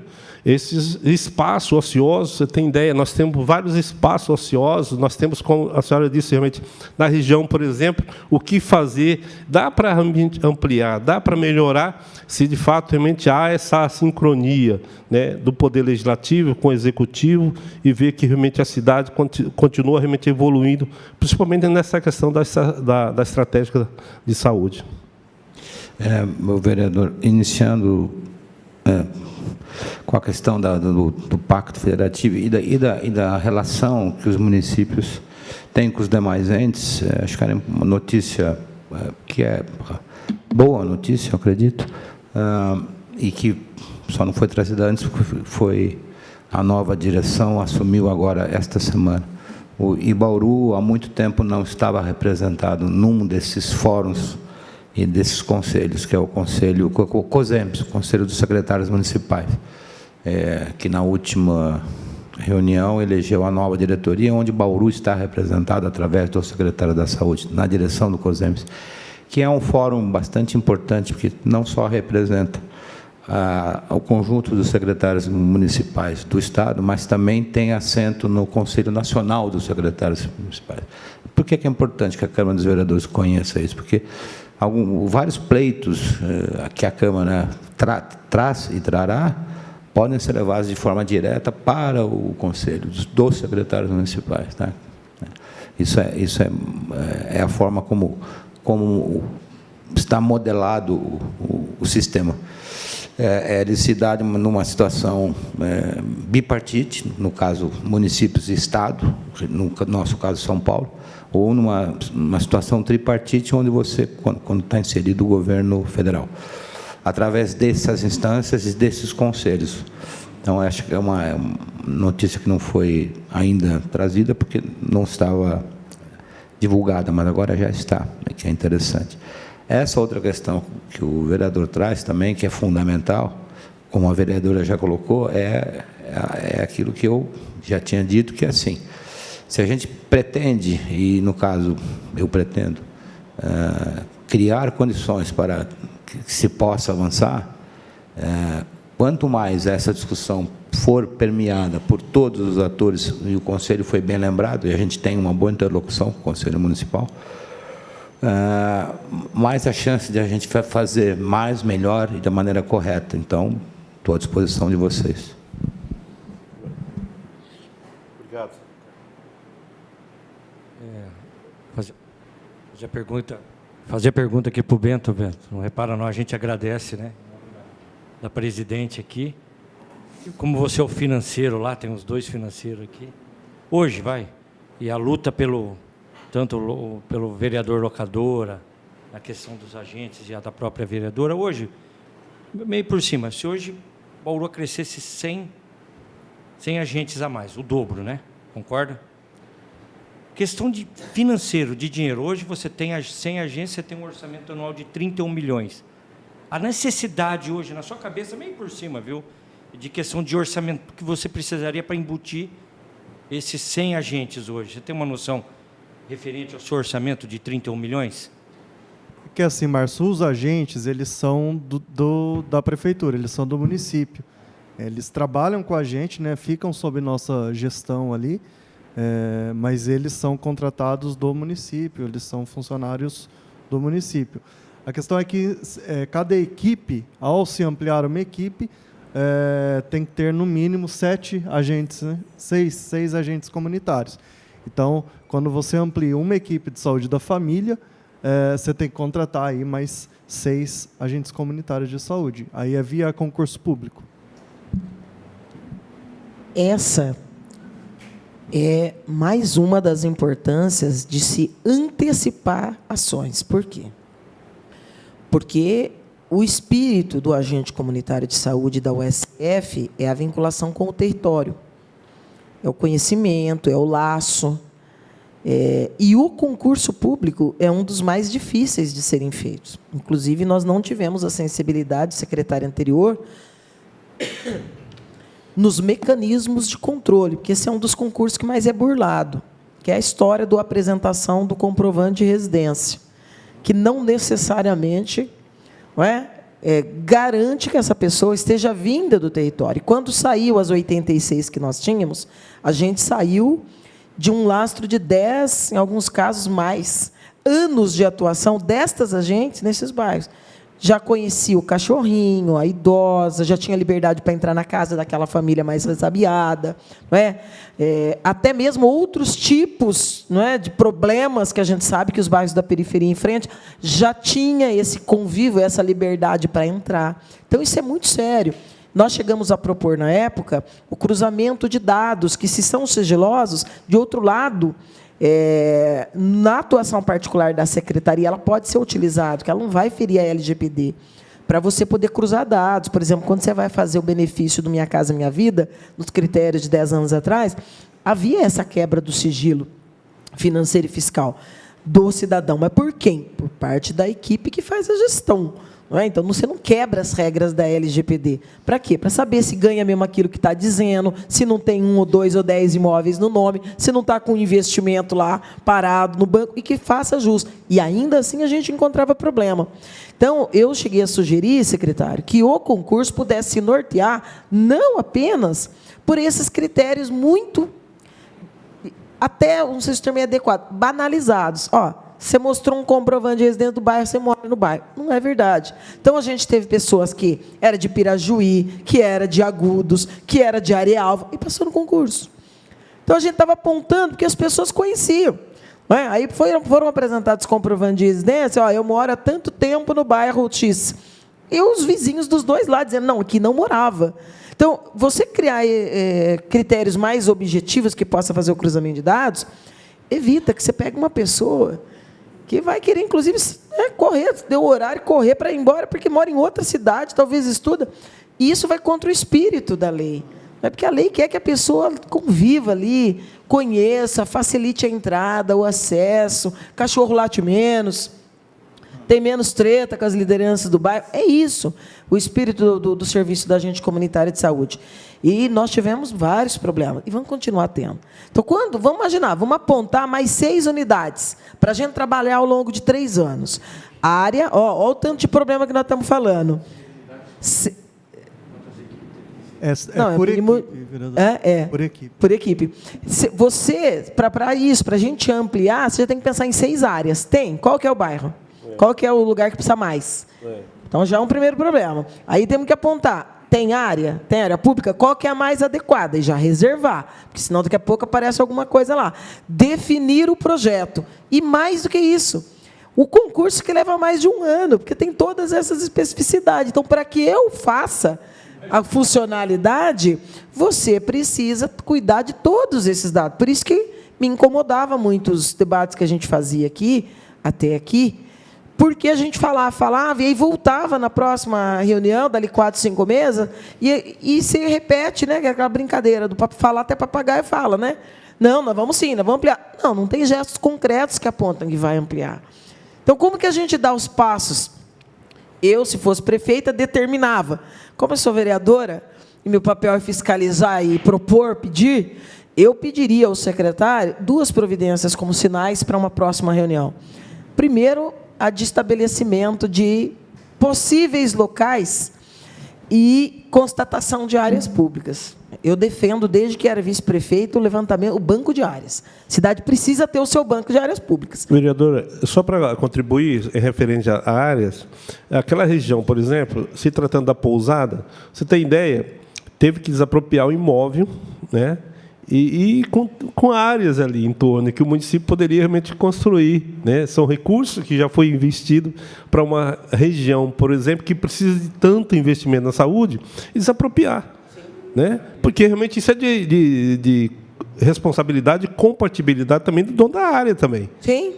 K: esses espaços ociosos. Você tem ideia, nós temos vários espaços ociosos, nós temos, como a senhora disse, realmente, na região, por exemplo, o que fazer, dá para ampliar, dá para melhorar, se de fato realmente há essa sincronia, né, do Poder Legislativo com o Executivo, e ver que realmente a cidade continua realmente evoluindo, principalmente nessa questão da estratégia de saúde.
B: Meu vereador, iniciando com a questão do Pacto Federativo e da relação que os municípios têm com os demais entes, acho que é uma notícia que é boa notícia, eu acredito, e que só não foi trazida antes, porque foi a nova direção, assumiu agora esta semana. O Bauru, há muito tempo, não estava representado num desses fóruns e desses conselhos, que é o Conselho COSEMPS, o Conselho dos Secretários Municipais, que na última reunião elegeu a nova diretoria, onde Bauru está representado através do secretário da Saúde, na direção do COSEMPS, que é um fórum bastante importante, porque não só representa o conjunto dos secretários municipais do Estado, mas também tem assento no Conselho Nacional dos Secretários Municipais. Por que é importante que a Câmara dos Vereadores conheça isso? Porque vários pleitos que a Câmara traz e trará podem ser levados de forma direta para o Conselho dos Secretários Municipais, tá? Isso é a forma como está modelado o sistema. Ele se dá numa situação bipartite, no caso municípios e Estado, no nosso caso São Paulo, ou numa situação tripartite, onde você, quando está inserido o governo federal, através dessas instâncias e desses conselhos. Então, acho que é uma notícia que não foi ainda trazida, porque não estava divulgada, mas agora já está, que é interessante. Essa outra questão que o vereador traz também, que é fundamental, como a vereadora já colocou, é aquilo que eu já tinha dito, que é assim, se a gente pretende, e no caso eu pretendo, criar condições para que se possa avançar, quanto mais essa discussão for permeada por todos os atores, e o Conselho foi bem lembrado, e a gente tem uma boa interlocução com o Conselho Municipal, mais a chance de a gente fazer mais, melhor e da maneira correta. Então, estou à disposição de vocês.
K: Obrigado.
C: Fazer a pergunta aqui para o Bento. Não repara não, a gente agradece, né? Da presidente aqui. E como você é o financeiro lá, tem os dois financeiros aqui. Hoje, e a luta tanto pelo vereador locadora, a questão dos agentes e a da própria vereadora. Hoje, meio por cima, se hoje Bauru crescesse 100 agentes a mais, o dobro, né? Concorda? Questão de financeiro, de dinheiro. Hoje você tem 100 agências, você tem um orçamento anual de 31 milhões. A necessidade hoje, na sua cabeça, meio por cima, viu? De questão de orçamento que você precisaria para embutir esses 100 agentes hoje. Você tem uma noção referente ao seu orçamento de 31 milhões?
G: Porque assim, Márcio, os agentes, eles são da prefeitura, eles são do município. Eles trabalham com a gente, né, ficam sob nossa gestão ali, mas eles são contratados do município, eles são funcionários do município. A questão é que cada equipe, ao se ampliar uma equipe, tem que ter no mínimo 7 agentes, né? 6 agentes comunitários. Então, quando você amplia uma equipe de saúde da família, você tem que contratar aí mais 6 agentes comunitários de saúde. Aí é via concurso público.
A: Essa é mais uma das importâncias de se antecipar ações. Por quê? Porque o espírito do agente comunitário de saúde da USF é a vinculação com o território. É o conhecimento, é o laço. E o concurso público é um dos mais difíceis de serem feitos. Inclusive, nós não tivemos a sensibilidade, secretária anterior, nos mecanismos de controle, porque esse é um dos concursos que mais é burlado, que é a história da apresentação do comprovante de residência, que não necessariamente garante que essa pessoa esteja vinda do território. E quando saiu as 86 que nós tínhamos, a gente saiu de um lastro de 10, em alguns casos mais, anos de atuação destas agentes nesses bairros. Já conhecia o cachorrinho, a idosa, já tinha liberdade para entrar na casa daquela família mais resabiada, não é? Até mesmo outros tipos, não é, de problemas que a gente sabe que os bairros da periferia enfrentam, já tinha esse convívio, essa liberdade para entrar. Então, isso é muito sério. Nós chegamos a propor, na época, o cruzamento de dados, que, se são sigilosos, de outro lado, na atuação particular da secretaria, ela pode ser utilizada, que ela não vai ferir a LGPD, para você poder cruzar dados. Por exemplo, quando você vai fazer o benefício do Minha Casa Minha Vida, nos critérios de 10 anos atrás, havia essa quebra do sigilo financeiro e fiscal do cidadão. Mas por quem? Por parte da equipe que faz a gestão. Não é? Então, você não quebra as regras da LGPD. Para quê? Para saber se ganha mesmo aquilo que está dizendo, se não tem 1 ou 2 ou 10 imóveis no nome, se não está com um investimento lá parado no banco, e que faça jus. E ainda assim a gente encontrava problema. Então, eu cheguei a sugerir, secretário, que o concurso pudesse se nortear não apenas por esses critérios muito, até, não sei se o termo é adequado, banalizados. Você mostrou um comprovante de residência do bairro, você mora no bairro. Não é verdade. Então, a gente teve pessoas que era de Pirajuí, que era de Agudos, que era de Arealva, e passou no concurso. Então, a gente estava apontando porque as pessoas conheciam. Não é? Aí foram apresentados comprovantes de residência, ó, eu moro há tanto tempo no bairro X. E os vizinhos dos dois lados dizendo, não, aqui não morava. Então, você criar critérios mais objetivos que possa fazer o cruzamento de dados, evita que você pegue uma pessoa que vai querer, inclusive, correr, deu horário, correr para ir embora, porque mora em outra cidade, talvez estuda. E isso vai contra o espírito da lei. É porque a lei quer que a pessoa conviva ali, conheça, facilite a entrada, o acesso, cachorro late menos, tem menos treta com as lideranças do bairro. É isso, o espírito do serviço da agente comunitária de saúde. E nós tivemos vários problemas, e vamos continuar tendo. Então, vamos imaginar, vamos apontar mais 6 unidades, para a gente trabalhar ao longo de 3 anos. A área, ó o tanto de problema que nós estamos falando.
G: Por equipe, vereador. Por equipe.
A: Por equipe. Você, para a gente ampliar, você já tem que pensar em 6 áreas. Tem? Qual que é o bairro? Qual que é o lugar que precisa mais? Então, já é um primeiro problema. Aí temos que apontar. Tem área pública? Qual que é a mais adequada? E já reservar, porque senão daqui a pouco aparece alguma coisa lá. Definir o projeto. E mais do que isso, o concurso que leva mais de 1 ano, porque tem todas essas especificidades. Então, para que eu faça a funcionalidade, você precisa cuidar de todos esses dados. Por isso que me incomodava muito os debates que a gente fazia aqui, até aqui, porque a gente falava, e aí voltava na próxima reunião, dali 4, 5 meses, e se repete, né, aquela brincadeira do falar até papagaio fala, né? Não, nós vamos sim, nós vamos ampliar. Não tem gestos concretos que apontam que vai ampliar. Então, como que a gente dá os passos? Eu, se fosse prefeita, determinava. Como eu sou vereadora, e meu papel é fiscalizar e propor, pedir, eu pediria ao secretário 2 providências como sinais para uma próxima reunião. Primeiro, a de estabelecimento de possíveis locais e constatação de áreas públicas. Eu defendo, desde que era vice-prefeito, o levantamento, o banco de áreas. A cidade precisa ter o seu banco de áreas públicas.
K: Vereadora, só para contribuir, referente a áreas, aquela região, por exemplo, se tratando da pousada, você tem ideia, teve que desapropriar o imóvel, né? E com áreas ali em torno, que o município poderia realmente construir, né? São recursos que já foi investido para uma região, por exemplo, que precisa de tanto investimento na saúde, e desapropriar. Né? Porque realmente isso é de responsabilidade e compatibilidade também do dono da área também.
A: Sim.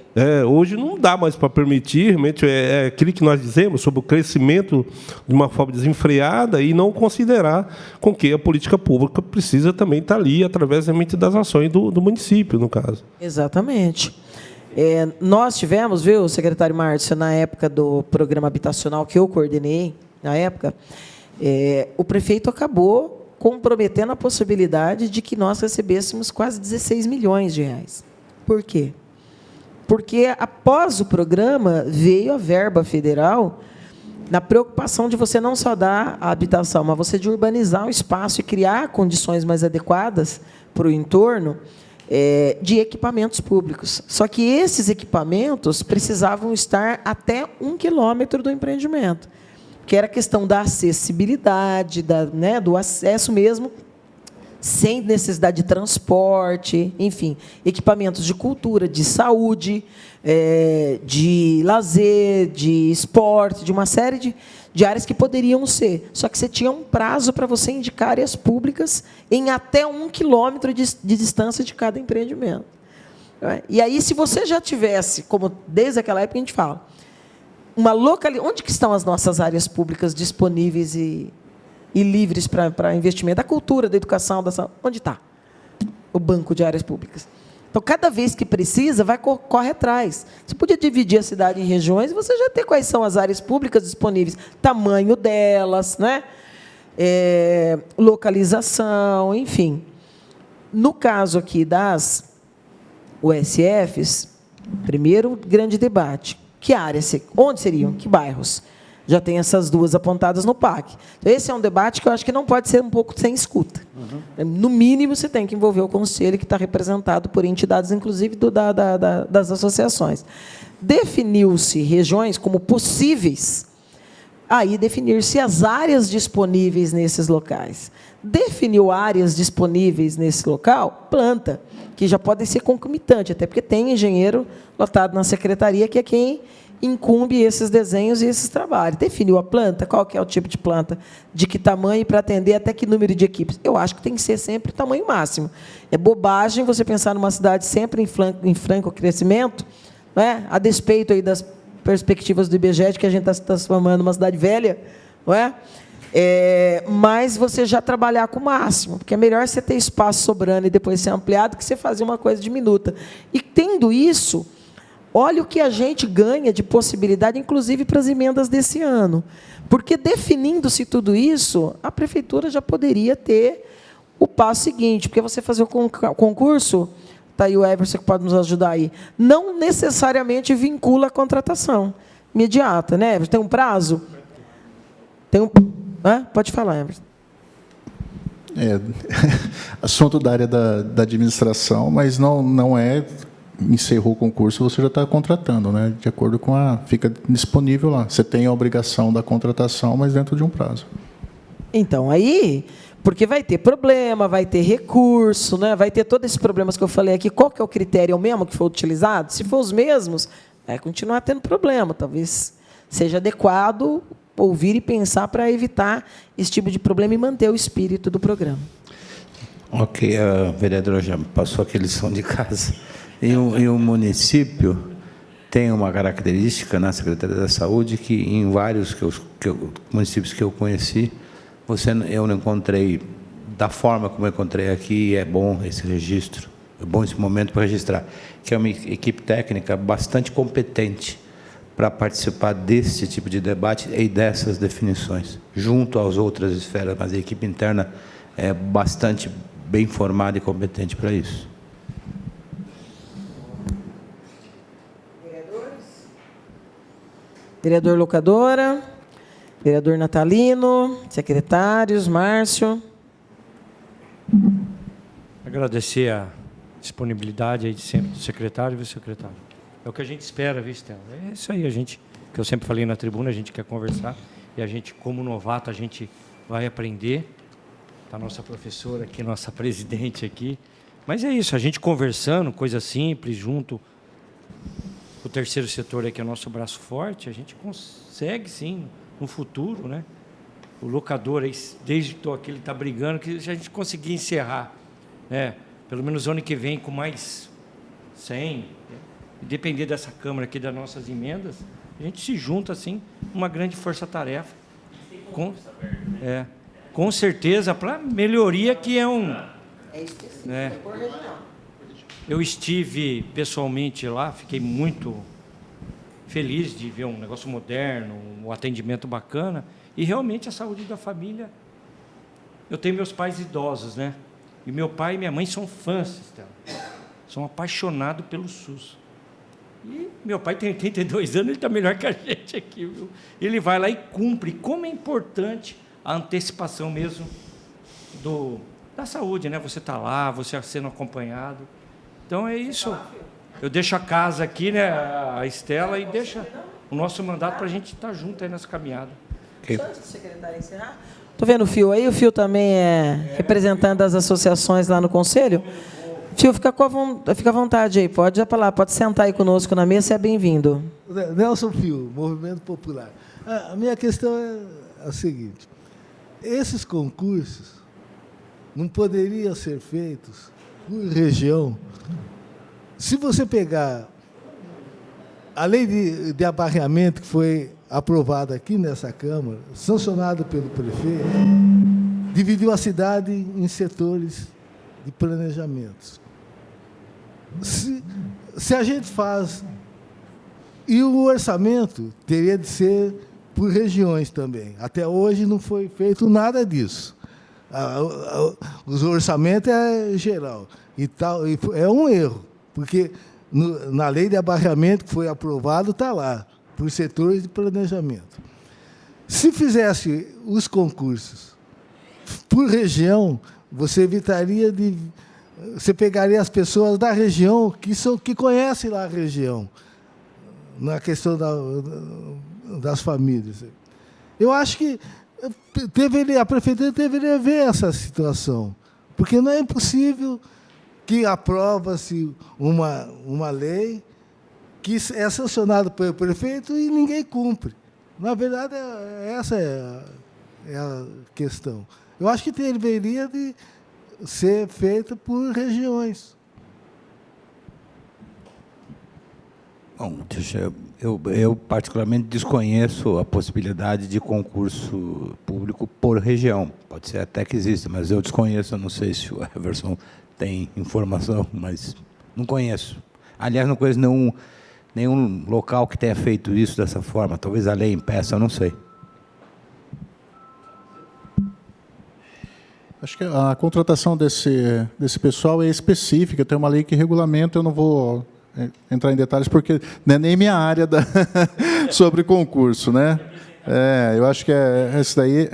K: Hoje não dá mais para permitir, realmente, aquilo que nós dizemos sobre o crescimento de uma forma desenfreada e não considerar com que a política pública precisa também estar ali através realmente das ações do município, no caso.
A: Exatamente. Nós tivemos, viu, secretário Márcio, na época do programa habitacional que eu coordenei, na época, o prefeito acabou comprometendo a possibilidade de que nós recebêssemos quase 16 milhões de reais. Por quê? Porque, após o programa, veio a verba federal na preocupação de você não só dar a habitação, mas você de urbanizar o espaço e criar condições mais adequadas para o entorno de equipamentos públicos. Só que esses equipamentos precisavam estar até 1 quilômetro do empreendimento, que era a questão da acessibilidade, do acesso mesmo, sem necessidade de transporte, enfim, equipamentos de cultura, de saúde, de lazer, de esporte, de uma série de áreas que poderiam ser. Só que você tinha um prazo para você indicar áreas públicas em até 1 quilômetro de distância de cada empreendimento. E aí, se você já tivesse, como desde aquela época a gente fala, onde que estão as nossas áreas públicas disponíveis e livres para investimento? Da cultura, da educação, da saúde. Onde está o banco de áreas públicas? Então, cada vez que precisa, corre atrás. Você podia dividir a cidade em regiões e você já ter quais são as áreas públicas disponíveis, tamanho delas, né? Localização, enfim. No caso aqui das USFs, primeiro grande debate. Que áreas? Onde seriam? Que bairros? Já tem essas 2 apontadas no PAC. Então, esse é um debate que eu acho que não pode ser um pouco sem escuta. No mínimo, você tem que envolver o conselho, que está representado por entidades, inclusive das associações. Definiu-se regiões como possíveis, aí definir-se as áreas disponíveis nesses locais. Definiu áreas disponíveis nesse local, planta. que já podem ser concomitantes, até porque tem engenheiro lotado na secretaria, que é quem incumbe esses desenhos e esses trabalhos. Definiu a planta, qual que é o tipo de planta, de que tamanho, para atender até que número de equipes. Eu acho que tem que ser sempre o tamanho máximo. É bobagem você pensar numa cidade sempre em franco crescimento, né? A despeito aí das perspectivas do IBGE, de que a gente está se transformando numa cidade velha, não é? Mas você já trabalhar com o máximo, porque é melhor você ter espaço sobrando e depois ser ampliado que você fazer uma coisa diminuta. E tendo isso, olha o que a gente ganha de possibilidade, inclusive para as emendas desse ano. Porque definindo-se tudo isso, a prefeitura já poderia ter o passo seguinte, porque você fazer o concurso, está aí o Everson que pode nos ajudar aí, não necessariamente vincula a contratação imediata, né, Everson? Tem um prazo? Tem um... Pode falar, Everson.
F: Assunto da área da administração, mas não é... encerrou o concurso, você já está contratando, né? De acordo com fica disponível lá. Você tem a obrigação da contratação, mas dentro de um prazo.
A: Então, aí, porque vai ter problema, vai ter recurso, né? Vai ter todos esses problemas que eu falei aqui. Qual que é o critério mesmo que foi utilizado? Se for os mesmos, vai continuar tendo problema. Talvez seja adequado ouvir e pensar para evitar esse tipo de problema e manter o espírito do programa.
B: Ok, a vereadora já passou aqui a lição de casa. Em um município, tem uma característica na Secretaria da Saúde que, em vários municípios que eu conheci, eu não encontrei da forma como eu encontrei aqui. É bom esse registro, é bom esse momento para registrar, que é uma equipe técnica bastante competente para participar desse tipo de debate e dessas definições, junto às outras esferas, mas a equipe interna é bastante bem formada e competente para isso.
A: Vereador Locadora, vereador Natalino, secretários, Márcio.
C: Agradecer a disponibilidade aí de sempre do secretário e vice-secretário. É o que a gente espera, viu, Estela? É isso aí, que eu sempre falei na tribuna, a gente quer conversar, e a gente, como novato, a gente vai aprender. Está a nossa professora aqui, nossa presidente aqui. Mas é isso, a gente conversando, coisa simples, junto o terceiro setor aqui é o nosso braço forte, a gente consegue, sim, no futuro, né? O locador, desde que estou aqui, ele está brigando, que a gente conseguir encerrar, né? Pelo menos ano que vem, com mais 100, né? E depender dessa Câmara aqui, das nossas emendas, a gente se junta, assim, uma grande força-tarefa. Com certeza, para melhoria, que é um... né? Eu estive pessoalmente lá, fiquei muito feliz de ver um negócio moderno, um atendimento bacana, e realmente a saúde da família... Eu tenho meus pais idosos, né? E meu pai e minha mãe são fãs, Estela. São apaixonados pelo SUS. E meu pai tem 82 anos, ele está melhor que a gente aqui, viu? Ele vai lá e cumpre. Como é importante a antecipação mesmo da saúde, né? Você está lá, você sendo acompanhado. Então, é isso. Eu deixo a casa aqui, né, a Estela, e deixa o nosso mandato para a gente estar junto aí nessa caminhada.
A: Antes do secretário encerrar, estou vendo o Fio aí. O Fio também é representante das associações lá no Conselho. Fio, fica à vontade aí. Pode ir para lá, pode sentar aí conosco na mesa, você é bem-vindo.
L: Nelson Fio, Movimento Popular. A minha questão é a seguinte: esses concursos não poderiam ser feitos por região? Se você pegar a lei de abarreamento que foi aprovada aqui nessa Câmara, sancionada pelo prefeito, dividiu a cidade em setores de planejamentos. Se a gente faz... E o orçamento teria de ser por regiões também. Até hoje não foi feito nada disso. O orçamento é geral. E é um erro, porque na lei de abarreamento que foi aprovado está lá, por setores de planejamento. Se fizesse os concursos por região, você evitaria de... Você pegaria as pessoas da região que conhecem lá a região, na questão das famílias. Eu acho que a prefeitura deveria ver essa situação, porque não é impossível que aprova-se uma lei que é sancionada pelo prefeito e ninguém cumpre. Na verdade, essa é a questão. Eu acho que deveria de ser feita por regiões.
B: Bom, eu particularmente desconheço a possibilidade de concurso público por região. Pode ser até que exista, mas eu desconheço. Eu não sei se o Everson tem informação, mas não conheço. Aliás, não conheço nenhum local que tenha feito isso dessa forma. Talvez a lei impeça, eu não sei.
F: Acho que a contratação desse pessoal é específica, tem uma lei que regulamenta, eu não vou entrar em detalhes, porque não é nem minha área sobre concurso, né? Eu acho que isso daí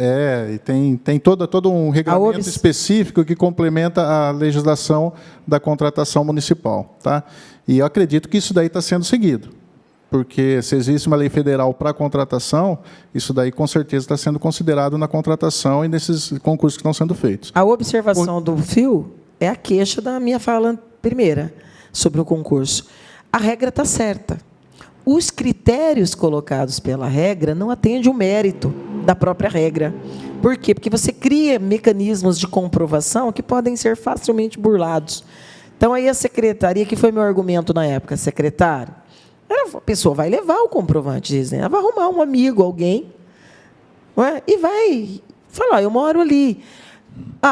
F: e tem todo um regulamento específico que complementa a legislação da contratação municipal, tá? E eu acredito que isso daí está sendo seguido, porque se existe uma lei federal para contratação, isso daí com certeza está sendo considerado na contratação e nesses concursos que estão sendo feitos.
A: A observação do Fio é a queixa da minha fala primeira sobre o concurso. A regra está certa. Os critérios colocados pela regra não atendem o mérito da própria regra. Por quê? Porque você cria mecanismos de comprovação que podem ser facilmente burlados. Então, aí a secretaria, que foi meu argumento na época, secretário, a pessoa vai levar o comprovante, dizem, ela vai arrumar um amigo, alguém, não é? E vai falar, eu moro ali.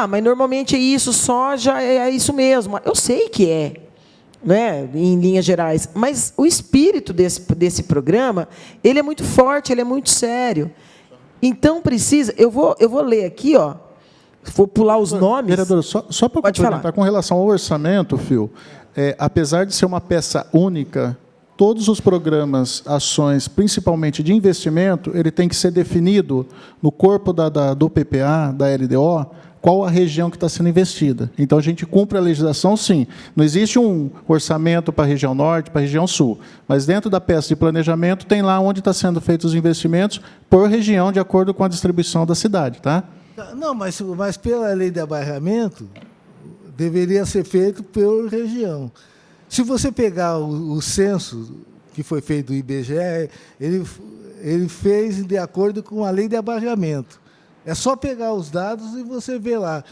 A: Mas normalmente é isso, só já é isso mesmo. Eu sei que é, né, em linhas gerais, mas o espírito desse programa, ele é muito forte, ele é muito sério. Então, precisa... Eu vou ler aqui, vou pular os nomes...
F: Vereadora, só para complementar, com relação ao orçamento, Fio, apesar de ser uma peça única, todos os programas, ações, principalmente de investimento, ele tem que ser definido no corpo do PPA, da LDO, qual a região que está sendo investida. Então, a gente cumpre a legislação, sim. Não existe um orçamento para a região norte, para a região sul, mas dentro da peça de planejamento tem lá onde está sendo feitos os investimentos por região, de acordo com a distribuição da cidade, tá?
L: Não, mas pela lei de abarramento, deveria ser feito por região. Se você pegar o censo que foi feito do IBGE, ele fez de acordo com a lei de abarramento. É só pegar os dados e você vê lá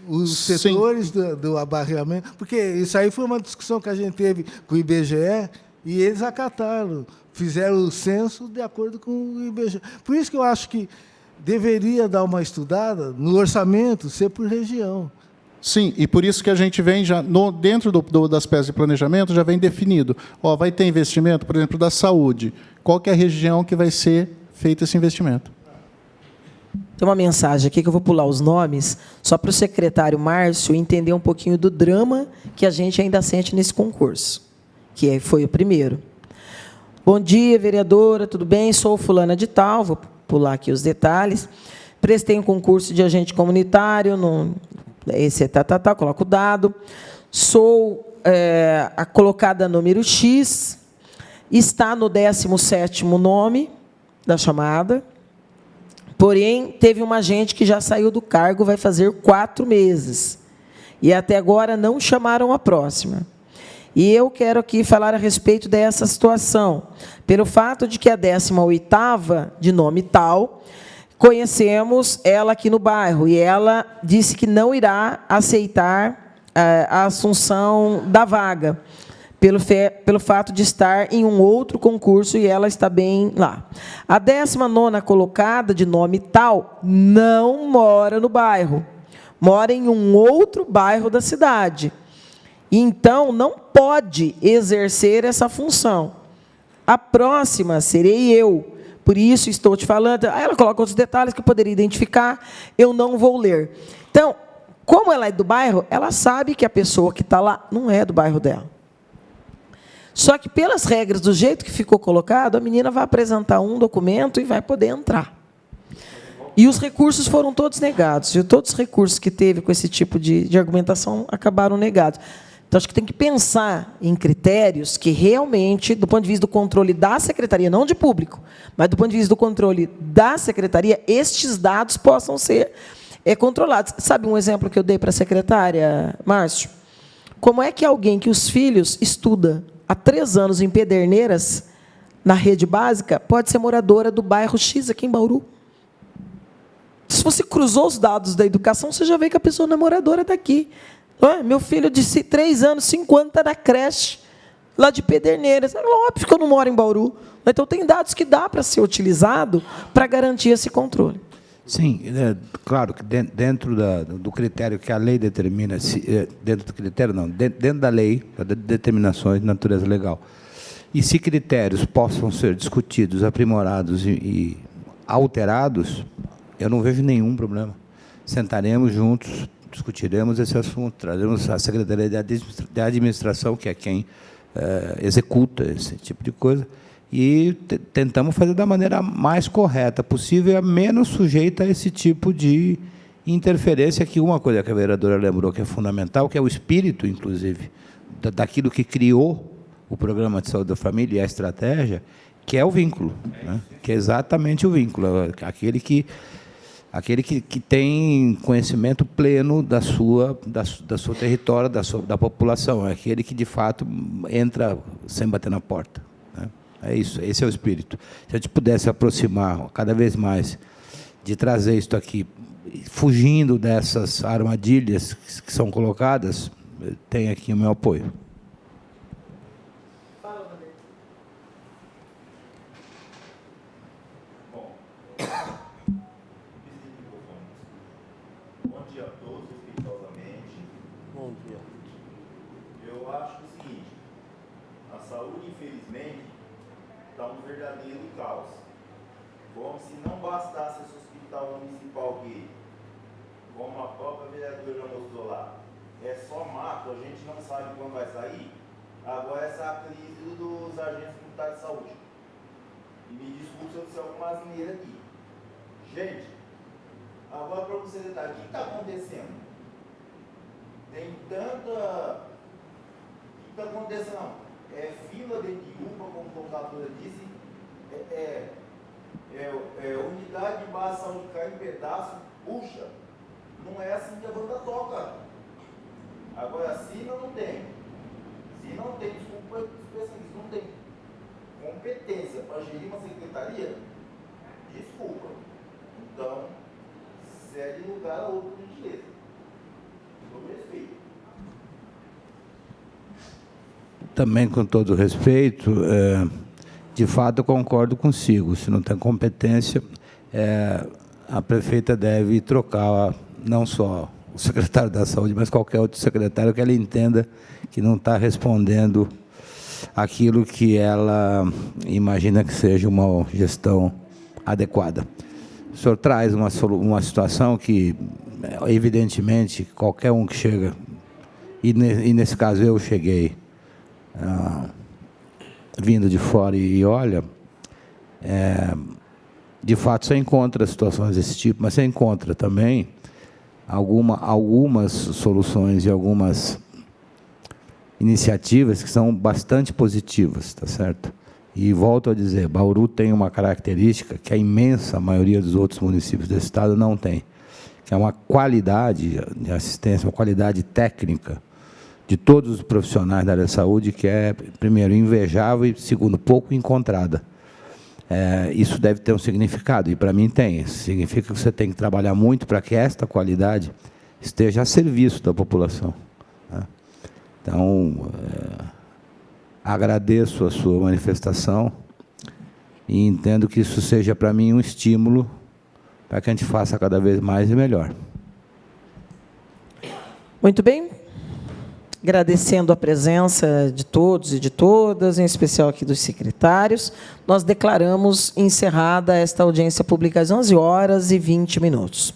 L: os setores do abarramento, porque isso aí foi uma discussão que a gente teve com o IBGE e eles acataram, fizeram o censo de acordo com o IBGE. Por isso que eu acho que deveria dar uma estudada no orçamento, ser por região.
F: Sim, e por isso que a gente vem já, dentro das peças de planejamento, já vem definido. Vai ter investimento, por exemplo, da saúde. Qual que é a região que vai ser feito esse investimento?
A: Tem uma mensagem aqui que eu vou pular os nomes, só para o secretário Márcio entender um pouquinho do drama que a gente ainda sente nesse concurso, que foi o primeiro. Bom dia, vereadora, tudo bem? Sou fulana de tal, vou pular aqui os detalhes. Prestei um concurso de agente comunitário, esse coloco o dado. Sou a colocada número X, está no 17º nome da chamada. Porém, teve uma agente que já saiu do cargo, vai fazer 4 meses. E até agora não chamaram a próxima. E eu quero aqui falar a respeito dessa situação, pelo fato de que a 18ª, de nome tal, conhecemos ela aqui no bairro, e ela disse que não aceitar a assunção da vaga, pelo fato de estar em um outro concurso e ela está bem lá. A 19ª colocada, de nome tal, não mora no bairro, mora em um outro bairro da cidade. Então, não pode exercer essa função. A próxima serei eu. Por isso estou te falando. Ela coloca outros detalhes que eu poderia identificar, eu não vou ler. Então, como ela é do bairro, ela sabe que a pessoa que está lá não é do bairro dela. Só que, pelas regras, do jeito que ficou colocado, a menina vai apresentar um documento e vai poder entrar. E os recursos foram todos negados. E todos os recursos que teve com esse tipo de argumentação acabaram negados. Então, acho que tem que pensar em critérios que realmente, do ponto de vista do controle da secretaria, não de público, mas do ponto de vista do controle da secretaria, estes dados possam ser controlados. Sabe um exemplo que eu dei para a secretária, Márcio? como é que alguém que os filhos estuda há 3 anos em Pederneiras, na rede básica, pode ser moradora do bairro X aqui em Bauru? Se você cruzou os dados da educação, você já vê que a pessoa não é moradora daqui. Meu filho de 3 anos, 5 anos, está na creche, lá de Pederneiras. É óbvio que eu não moro em Bauru. Então, tem dados que dá para ser utilizado para garantir esse controle.
B: Sim, claro que dentro do critério que a lei determina, dentro do critério não, dentro da lei, da determinações de natureza legal. E se critérios possam ser discutidos, aprimorados e alterados, eu não vejo nenhum problema. Sentaremos juntos, discutiremos esse assunto, traremos a Secretaria de Administração, que é quem executa esse tipo de coisa, e tentamos fazer da maneira mais correta possível, menos sujeita a esse tipo de interferência, que uma coisa que a vereadora lembrou que é fundamental, que é o espírito, inclusive, daquilo que criou o Programa de Saúde da Família e a estratégia, que é o vínculo, né? Que é exatamente o vínculo, aquele que tem conhecimento pleno da sua território, da população, é aquele que, de fato, entra sem bater na porta. Né? É isso, esse é o espírito. Se a gente pudesse aproximar cada vez mais de trazer isso aqui, fugindo dessas armadilhas que são colocadas, tem aqui o meu apoio.
M: Como se não bastasse esse hospital municipal aqui, como a própria vereadora mostrou lá, é só mato, a gente não sabe quando vai sair. Agora essa é a crise dos agentes comunitários de saúde. E me desculpe se eu disser alguma asneira aqui. Gente, agora para você detalhar, o que está acontecendo? Tem tanta... O que está acontecendo? É fila de UPA, como a locadora disse, unidade de base de saúde cai em pedaço, puxa. Não é assim que a banda toca. Agora, se não tem, desculpa, especialista, não tem competência para gerir uma secretaria, desculpa. Então, cede lugar a outro, por gentileza. Com respeito.
B: Também, com todo respeito, de fato, eu concordo consigo. Se não tem competência, a prefeita deve trocar não só o secretário da Saúde, mas qualquer outro secretário que ela entenda que não está respondendo aquilo que ela imagina que seja uma gestão adequada. O senhor traz uma situação que, evidentemente, qualquer um que chega, e nesse caso eu cheguei, vindo de fora e olha, de fato você encontra situações desse tipo, mas você encontra também algumas soluções e algumas iniciativas que são bastante positivas, tá certo? E volto a dizer, Bauru tem uma característica que a imensa maioria dos outros municípios do estado não tem, que é uma qualidade de assistência, uma qualidade técnica de todos os profissionais da área de saúde, que é, primeiro, invejável e, segundo, pouco encontrada. Isso deve ter um significado, e para mim tem. Isso significa que você tem que trabalhar muito para que esta qualidade esteja a serviço da população. Né? Então, agradeço a sua manifestação e entendo que isso seja, para mim, um estímulo para que a gente faça cada vez mais e melhor.
A: Muito bem. Agradecendo a presença de todos e de todas, em especial aqui dos secretários, nós declaramos encerrada esta audiência pública às 11h20.